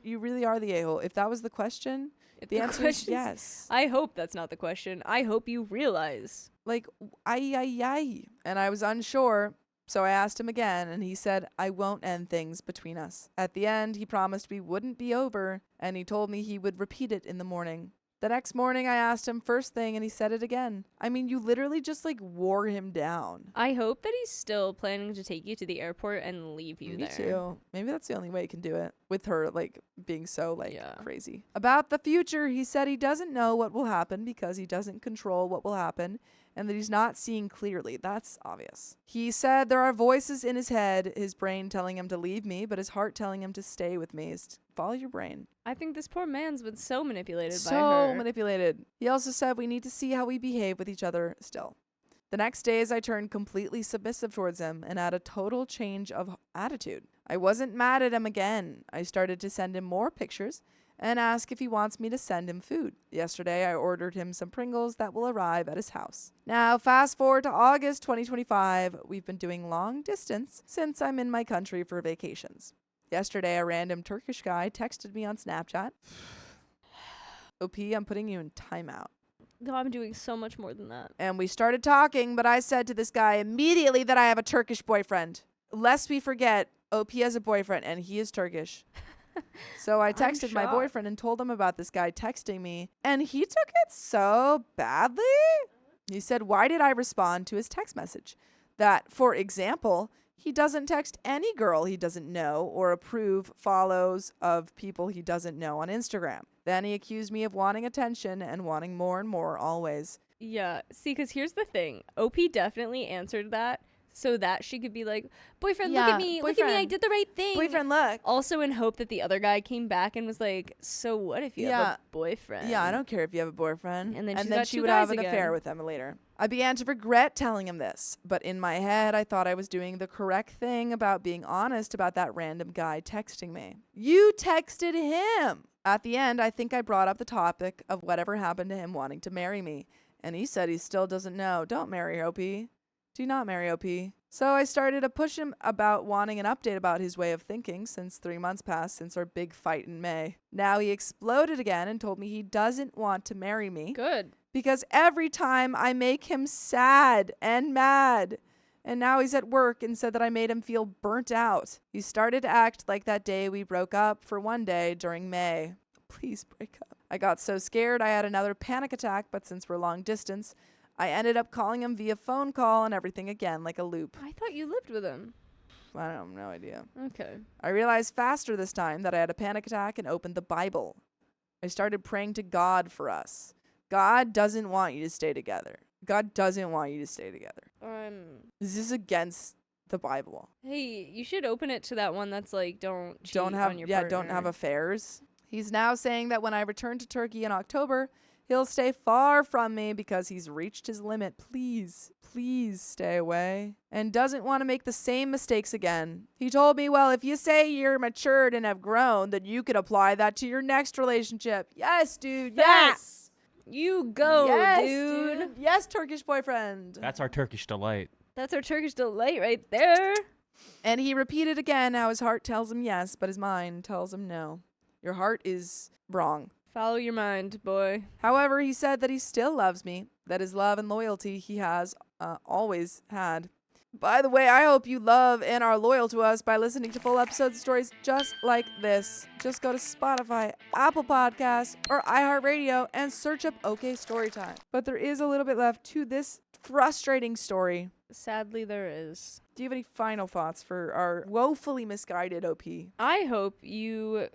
You really are the a-hole. If that was the question, the answer is yes. I hope that's not the question. I hope you realize. Like, ay. And I was unsure, so I asked him again, and he said, I won't end things between us. At the end, he promised we wouldn't be over, and he told me he would repeat it in the morning. The next morning, I asked him first thing, and he said it again. I mean, you literally just, like, wore him down. I hope that he's still planning to take you to the airport and leave you Me there. too. Maybe that's the only way he can do it, with her, like, being so, like, Yeah. crazy. About the future, he said he doesn't know what will happen because he doesn't control what will happen, and that he's not seeing clearly. That's obvious. He said there are voices in his head, his brain telling him to leave me, but his heart telling him to stay with me. Follow your brain. I think this poor man's been so manipulated by So her. manipulated. He also said we need to see how we behave with each other still. The next days, I turned completely submissive towards him and had a total change of attitude. I wasn't mad at him again. I started to send him more pictures and ask if he wants me to send him food. Yesterday, I ordered him some Pringles that will arrive at his house. Now, fast forward to August 2025. We've been doing long distance since I'm in my country for vacations. Yesterday, a random Turkish guy texted me on Snapchat. OP, I'm putting you in timeout. No, I'm doing so much more than that. And we started talking, but I said to this guy immediately that I have a Turkish boyfriend. Lest we forget, OP has a boyfriend, and he is Turkish. So I texted my shocked. boyfriend and told him about this guy texting me, and he took it so badly. He said, why did I respond to his text message? That, for example, he doesn't text any girl he doesn't know or approve follows of people he doesn't know on Instagram. Then he accused me of wanting attention and wanting more and more always. Yeah, see, because here's the thing. OP definitely answered that so that she could be like, boyfriend, look Yeah, at me, I boyfriend. did the right thing. Boyfriend, look. Also in hope that the other guy came back and was like, so what if you have Yeah. a boyfriend? Yeah, I don't care if you have a boyfriend. And then she's got she two would have guys an affair again. with him later. I began to regret telling him this, but in my head, I thought I was doing the correct thing about being honest about that random guy texting me. You texted him! At the end, I think I brought up the topic of whatever happened to him wanting to marry me, and he said he still doesn't know. Don't marry her, OP. Do not marry OP. So I started to push him about wanting an update about his way of thinking since 3 months passed since our big fight in May. Now he exploded again and told me he doesn't want to marry me. Good. Because every time I make him sad and mad. And now he's at work and said that I made him feel burnt out. He started to act like that day we broke up for one day during May. Please break up. I got so scared I had another panic attack, but since we're long distance, I ended up calling him via phone call and everything again like a loop. I thought you lived with him. I don't have no idea. Okay. I realized faster this time that I had a panic attack and opened the Bible. I started praying to God for us. God doesn't want you to stay together. God doesn't want you to stay together. This is against the Bible. Hey, you should open it to that one that's like, don't cheat on your partner. Don't have affairs. He's now saying that when I return to Turkey in October, he'll stay far from me because he's reached his limit. Please stay away. And doesn't want to make the same mistakes again. He told me, well, if you say you're matured and have grown, then you could apply that to your next relationship. Yes, dude. Yes. You go, yes, dude. Yes, Turkish boyfriend. That's our Turkish delight. That's our Turkish delight right there. And he repeated again how his heart tells him yes, but his mind tells him no. Your heart is wrong. Follow your mind, boy. However, he said that he still loves me, that his love and loyalty he has always had. By the way, I hope you love and are loyal to us by listening to full episodes of stories just like this. Just go to Spotify, Apple Podcasts, or iHeartRadio and search up OK Storytime. But there is a little bit left to this frustrating story. Sadly, there is. Do you have any final thoughts for our woefully misguided OP? I hope you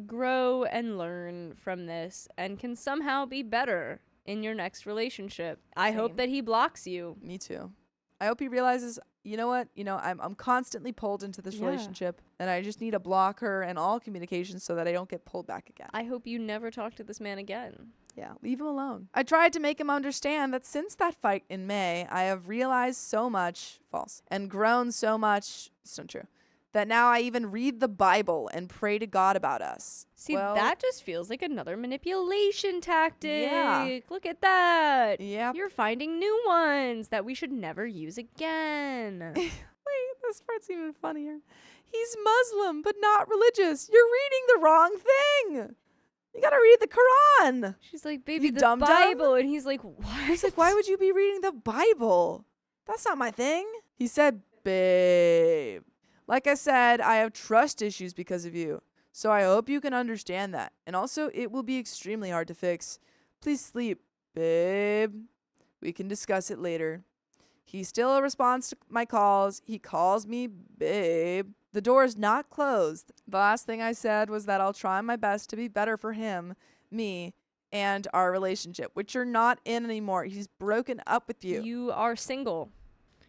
grow and learn from this and can somehow be better in your next relationship. I hope that he blocks you. Me too. I hope he realizes, you know what? I'm constantly pulled into this relationship, and I just need to block her and all communications so that I don't get pulled back again. I hope you never talk to this man again. Yeah, leave him alone. I tried to make him understand that since that fight in May, I have realized so much, false, and grown so much, it's not true, that now I even read the Bible and pray to God about us. See, that just feels like another manipulation tactic. Yeah. Look at that. Yeah. You're finding new ones that we should never use again. Wait, this part's even funnier. He's Muslim, but not religious. You're reading the wrong thing. You gotta read the Quran. She's like, baby, the Bible. And he's like, what? He's like, why would you be reading the Bible? That's not my thing. He said, babe. Like I said, I have trust issues because of you. So I hope you can understand that. And also, it will be extremely hard to fix. Please sleep, babe. We can discuss it later. He still responds to my calls. He calls me babe. The door is not closed. The last thing I said was that I'll try my best to be better for him, me, and our relationship, which you're not in anymore. He's broken up with you. You are single.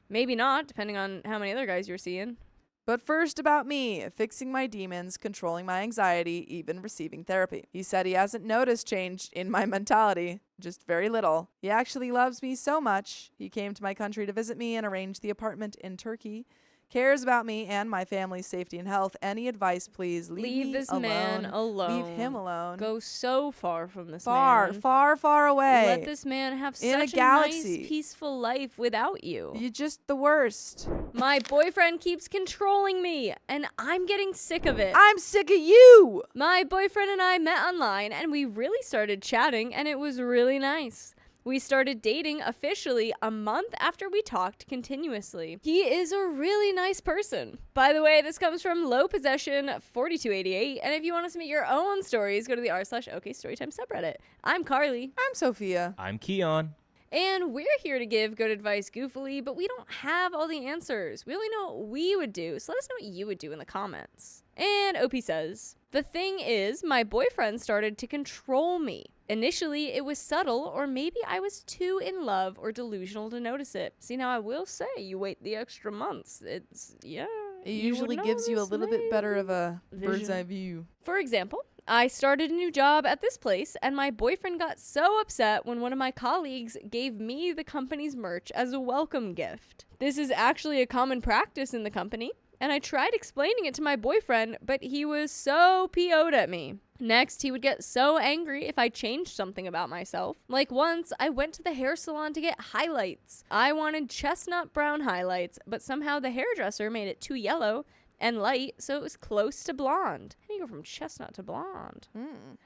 Maybe not, depending on how many other guys you're seeing. But first about me, fixing my demons, controlling my anxiety, even receiving therapy. He said he hasn't noticed change in my mentality, just very little. He actually loves me so much. He came to my country to visit me and arranged the apartment in Turkey. Cares about me and my family's safety and health. Any advice, please? Leave this man alone. Leave him alone. Go so far from this man. Far away. Let this man have such a nice, peaceful life without you. You're just the worst. My boyfriend keeps controlling me, and I'm getting sick of it. I'm sick of you. My boyfriend and I met online, and we really started chatting, and it was really nice. We started dating officially a month after we talked continuously. He is a really nice person. By the way, this comes from Low Possession 4288. And if you want to submit your own stories, go to the r/OK Storytime subreddit. I'm Carly. I'm Sophia. I'm Keon. And we're here to give good advice goofily, but we don't have all the answers. We only know what we would do, so let us know what you would do in the comments. And OP says, the thing is, my boyfriend started to control me. Initially, it was subtle, or maybe I was too in love or delusional to notice it. See, now I will say, you wait the extra months. It usually gives you a little bit better of a bird's eye view. For example, I started a new job at this place, and my boyfriend got so upset when one of my colleagues gave me the company's merch as a welcome gift. This is actually a common practice in the company. And I tried explaining it to my boyfriend, but he was so PO'd at me. Next, he would get so angry if I changed something about myself. Like once, I went to the hair salon to get highlights. I wanted chestnut brown highlights, but somehow the hairdresser made it too yellow and light, so it was close to blonde. How do you go from chestnut to blonde?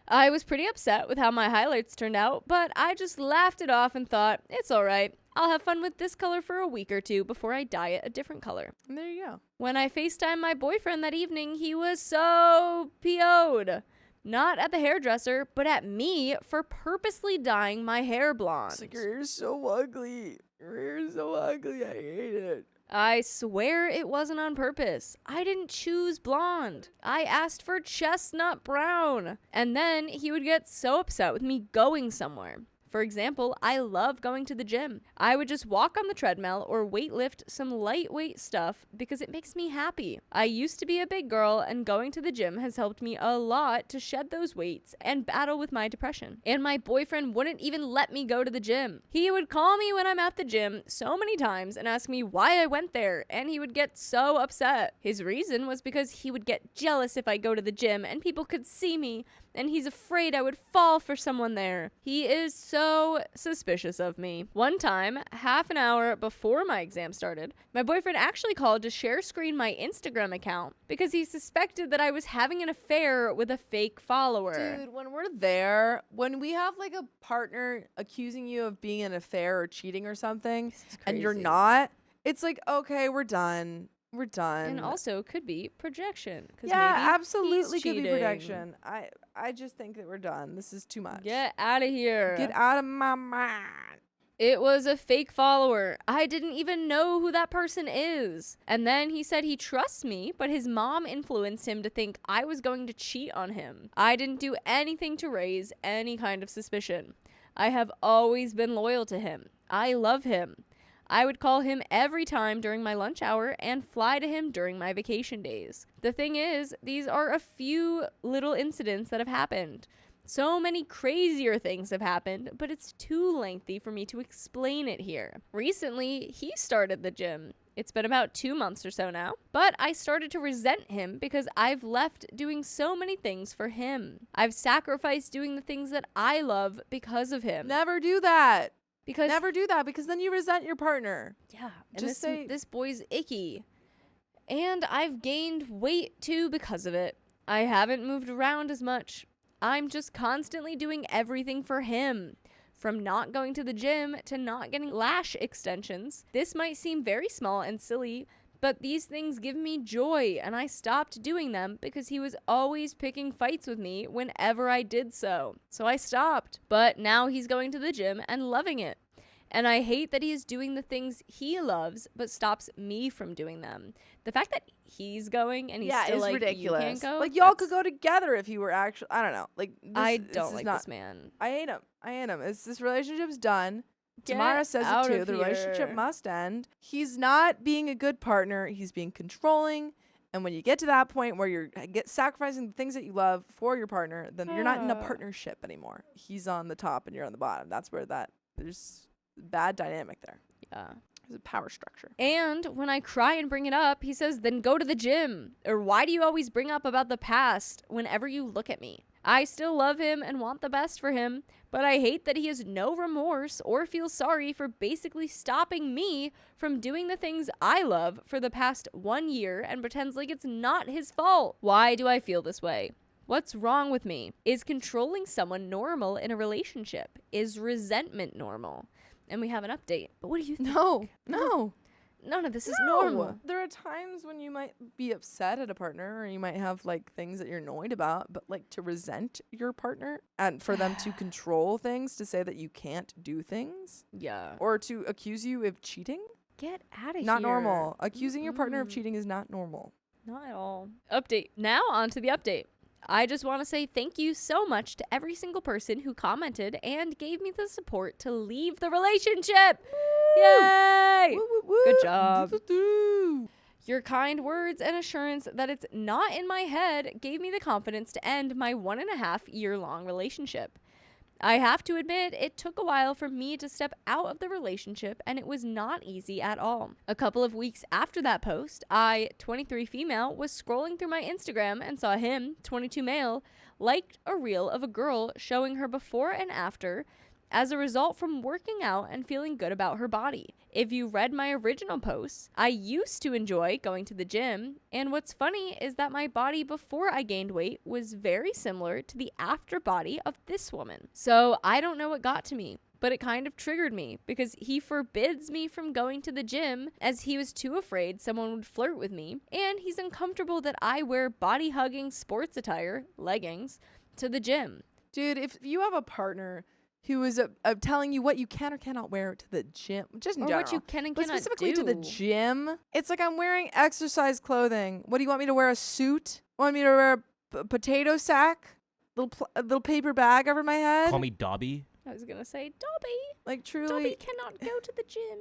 I was pretty upset with how my highlights turned out, but I just laughed it off and thought, it's all right. I'll have fun with this color for a week or two before I dye it a different color. And there you go. When I FaceTimed my boyfriend that evening, he was so PO'd. Not at the hairdresser, but at me for purposely dyeing my hair blonde. It's like, your hair's so ugly. Your hair's so ugly. I hate it. I swear it wasn't on purpose. I didn't choose blonde. I asked for chestnut brown. And then he would get so upset with me going somewhere. For example, I love going to the gym. I would just walk on the treadmill or weightlift some lightweight stuff because it makes me happy. I used to be a big girl, and going to the gym has helped me a lot to shed those weights and battle with my depression. And my boyfriend wouldn't even let me go to the gym. He would call me when I'm at the gym so many times and ask me why I went there, and he would get so upset. His reason was because he would get jealous if I go to the gym and people could see me, and he's afraid I would fall for someone there. He is so suspicious of me. One time, half an hour before my exam started, my boyfriend actually called to share screen my Instagram account because he suspected that I was having an affair with a fake follower. Dude, when we're there, when we have like a partner accusing you of being in an affair or cheating or something, and you're crazy. not, it's like, okay, we're done. We're done. And also could be projection. 'Cause yeah, maybe absolutely he's could be cheating. protection. I just think that we're done. This is too much. Get out of here. Get out of my mind. It was a fake follower. I didn't even know who that person is. And then he said he trusts me, but his mom influenced him to think I was going to cheat on him. I didn't do anything to raise any kind of suspicion. I have always been loyal to him. I love him. I would call him every time during my lunch hour and fly to him during my vacation days. The thing is, these are a few little incidents that have happened. So many crazier things have happened, but it's too lengthy for me to explain it here. Recently, he started the gym. It's been about 2 months or so now, but I started to resent him because I've left doing so many things for him. I've sacrificed doing the things that I love because of him. Never do that. Because Never do that, because then you resent your partner. yeah, and Just say- this boy's icky. And I've gained weight too because of it. I haven't moved around as much. I'm just constantly doing everything for him. From not going to the gym to not getting lash extensions. This might seem very small and silly, but these things give me joy, and I stopped doing them because he was always picking fights with me whenever I did so. So I stopped. But now he's going to the gym and loving it. And I hate that he is doing the things he loves, but stops me from doing them. The fact that he's going and he's still it's like, ridiculous. you can't go. Like, y'all could go together if you were actually, I don't know. Like, I this don't is like not, this man. I hate him. This relationship's done. Get Tamara says out it too. of The relationship here. must end. He's not being a good partner. He's being controlling. And when you get to that point where you're sacrificing the things that you love for your partner, then you're not in a partnership anymore. He's on the top and you're on the bottom. That's where there's bad dynamic there. Yeah. There's a power structure. And when I cry and bring it up, he says, then go to the gym. Or why do you always bring up about the past whenever you look at me? I still love him and want the best for him, but I hate that he has no remorse or feels sorry for basically stopping me from doing the things I love for the past 1 year and pretends like it's not his fault. Why do I feel this way? What's wrong with me? Is controlling someone normal in a relationship? Is resentment normal? And we have an update. But what do you think? No. None of this is normal. There are times when you might be upset at a partner, or you might have like things that you're annoyed about, but like to resent your partner and for them to control things, to say that you can't do things, Yeah. or to accuse you of cheating. Get out of here. Not normal. Accusing your partner of cheating is not normal. Not at all. Update. Now on to the update. I just want to say thank you so much to every single person who commented and gave me the support to leave the relationship. Yay! Woo, woo, woo. Good job. Doo-doo-doo. Your kind words and assurance that it's not in my head gave me the confidence to end my 1.5-year-long relationship. I have to admit, it took a while for me to step out of the relationship, and it was not easy at all. A couple of weeks after that post, I, 23 female, was scrolling through my Instagram and saw him, 22 male, liked a reel of a girl showing her before and after as a result from working out and feeling good about her body. If you read my original posts, I used to enjoy going to the gym, and what's funny is that my body before I gained weight was very similar to the after body of this woman. So I don't know what got to me, but it kind of triggered me because he forbids me from going to the gym as he was too afraid someone would flirt with me, and he's uncomfortable that I wear body-hugging sports attire, leggings, to the gym. Dude, if you have a partner who is telling you what you can or cannot wear to the gym, just in Or general, what you can and but cannot specifically do. to the gym, it's like I'm wearing exercise clothing. What do you want me to wear? A suit? Want me to wear a potato sack? A little paper bag over my head? Call me Dobby. I was gonna say, Dobby. Like, truly, Dobby cannot go to the gym.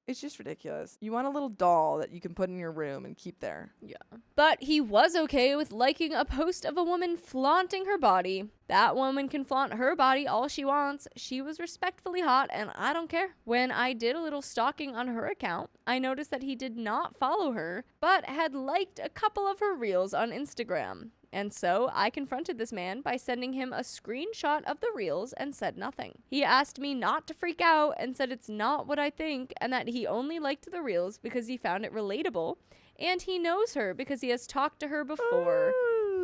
it's just ridiculous. You want a little doll that you can put in your room and keep there. Yeah. But he was okay with liking a post of a woman flaunting her body. That woman can flaunt her body all she wants. She was respectfully hot, and I don't care. When I did a little stalking on her account, I noticed that he did not follow her, but had liked a couple of her reels on Instagram. And so I confronted this man by sending him a screenshot of the reels and said nothing. He asked me not to freak out and said it's not what I think and that he only liked the reels because he found it relatable, and he knows her because he has talked to her before,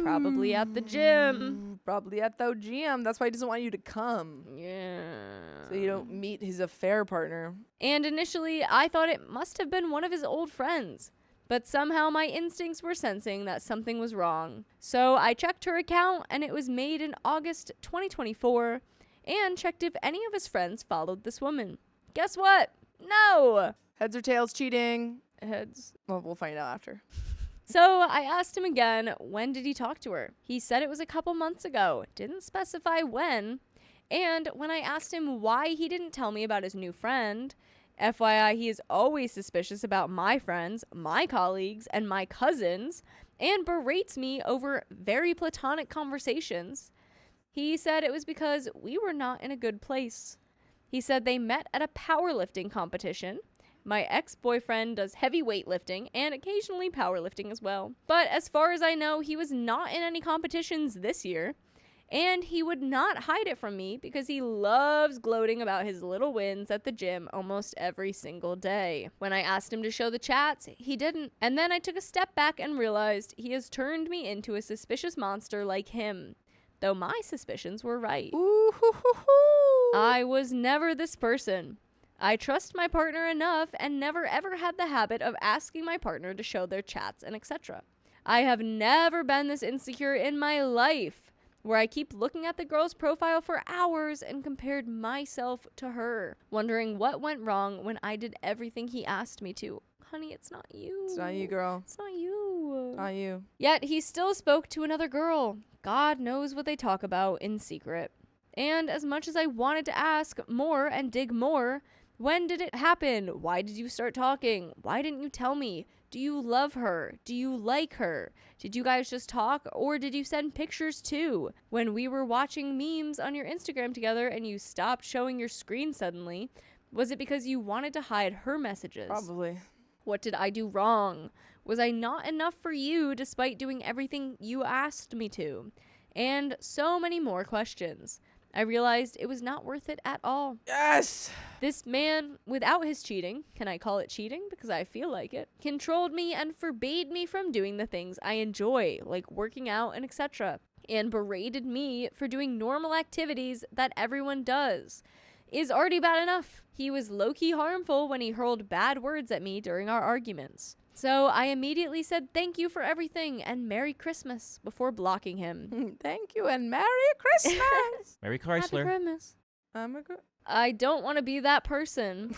probably at the gym. Probably at the gym. That's why he doesn't want you to come. Yeah. So you don't meet his affair partner. And initially, I thought it must have been one of his old friends. But somehow my instincts were sensing that something was wrong. So I checked her account, and it was made in August 2024, and checked if any of his friends followed this woman. Guess what? No! Heads or tails cheating? Heads. Well, we'll find out after. So I asked him again, when did he talk to her? He said it was a couple months ago, didn't specify when. And when I asked him why he didn't tell me about his new friend, FYI, he is always suspicious about my friends, my colleagues, and my cousins, and berates me over very platonic conversations. He said it was because we were not in a good place. He said they met at a powerlifting competition. My ex-boyfriend does heavy weightlifting and occasionally powerlifting as well. But as far as I know, he was not in any competitions this year. And he would not hide it from me because he loves gloating about his little wins at the gym almost every single day. When I asked him to show the chats, he didn't. And then I took a step back and realized he has turned me into a suspicious monster like him. Though my suspicions were right. Ooh, hoo, hoo, hoo. I was never this person. I trust my partner enough and never ever had the habit of asking my partner to show their chats and etc. I have never been this insecure in my life, where I keep looking at the girl's profile for hours and compared myself to her, wondering what went wrong when I did everything he asked me to. Honey, it's not you. It's not you, girl. It's not you. Not you. Yet he still spoke to another girl. God knows what they talk about in secret. And as much as I wanted to ask more and dig more, when did it happen? Why did you start talking? Why didn't you tell me? Do you love her? Do you like her? Did you guys just talk, or did you send pictures too? When we were watching memes on your Instagram together and you stopped showing your screen suddenly, was it because you wanted to hide her messages? Probably. What did I do wrong? Was I not enough for you despite doing everything you asked me to? And so many more questions. I realized it was not worth it at all. Yes! This man, without his cheating, can I call it cheating because I feel like it, controlled me and forbade me from doing the things I enjoy, like working out and etc., and berated me for doing normal activities that everyone does. Is already bad enough. He was low-key harmful when he hurled bad words at me during our arguments. So I immediately said thank you for everything and Merry Christmas before blocking him. Thank you and Merry Christmas! Mary Happy Chrysler. Christmas. I'm I don't want to be that person.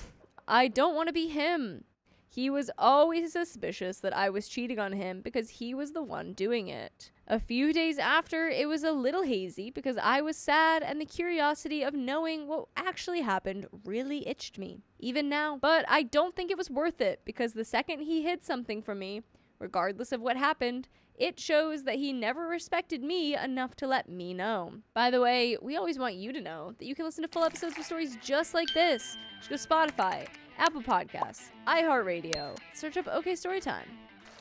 I don't want to be him. He was always suspicious that I was cheating on him because he was the one doing it. A few days after, it was a little hazy because I was sad and the curiosity of knowing what actually happened really itched me, even now. But I don't think it was worth it because the second he hid something from me, regardless of what happened, It shows that he never respected me enough to let me know. By the way, we always want you to know that you can listen to full episodes of stories just like this. Just go to Spotify, Apple Podcasts, iHeartRadio. Search up OK Storytime.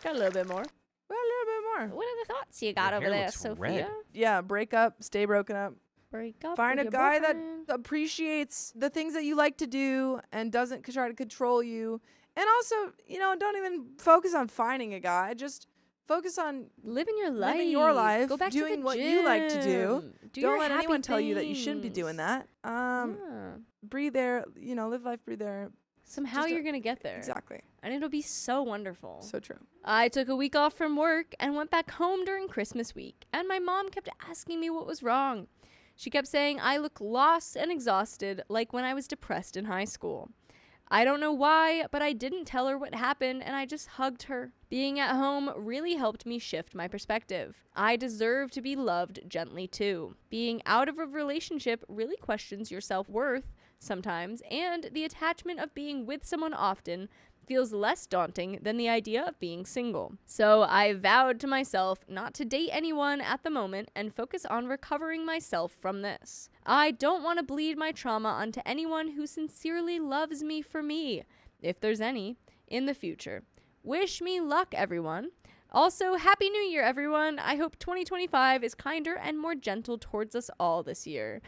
Got a little bit more. Well, a little bit more. What are the thoughts you got Your over hair there, looks Sophia? red. Yeah, break up, stay broken up. Break up Find with a your guy boyfriend. that appreciates the things that you like to do and doesn't try to control you. And also, don't even focus on finding a guy. Just focus on Living your life. living your life, Go back doing to the what you like to do. gym. Don't your let happy anyone tell you that you shouldn't be things. doing that. Yeah. Breathe air, live life, breathe air. Somehow Just you're going to get there. Exactly. And it'll be so wonderful. So true. I took a week off from work and went back home during Christmas week. And my mom kept asking me what was wrong. She kept saying I look lost and exhausted like when I was depressed in high school. I don't know why, but I didn't tell her what happened and I just hugged her. Being at home really helped me shift my perspective. I deserve to be loved gently too. Being out of a relationship really questions your self-worth sometimes, and the attachment of being with someone often feels less daunting than the idea of being single. So I vowed to myself not to date anyone at the moment and focus on recovering myself from this. I don't want to bleed my trauma onto anyone who sincerely loves me for me, if there's any, in the future. Wish me luck, everyone. Also, Happy New Year, everyone. I hope 2025 is kinder and more gentle towards us all this year.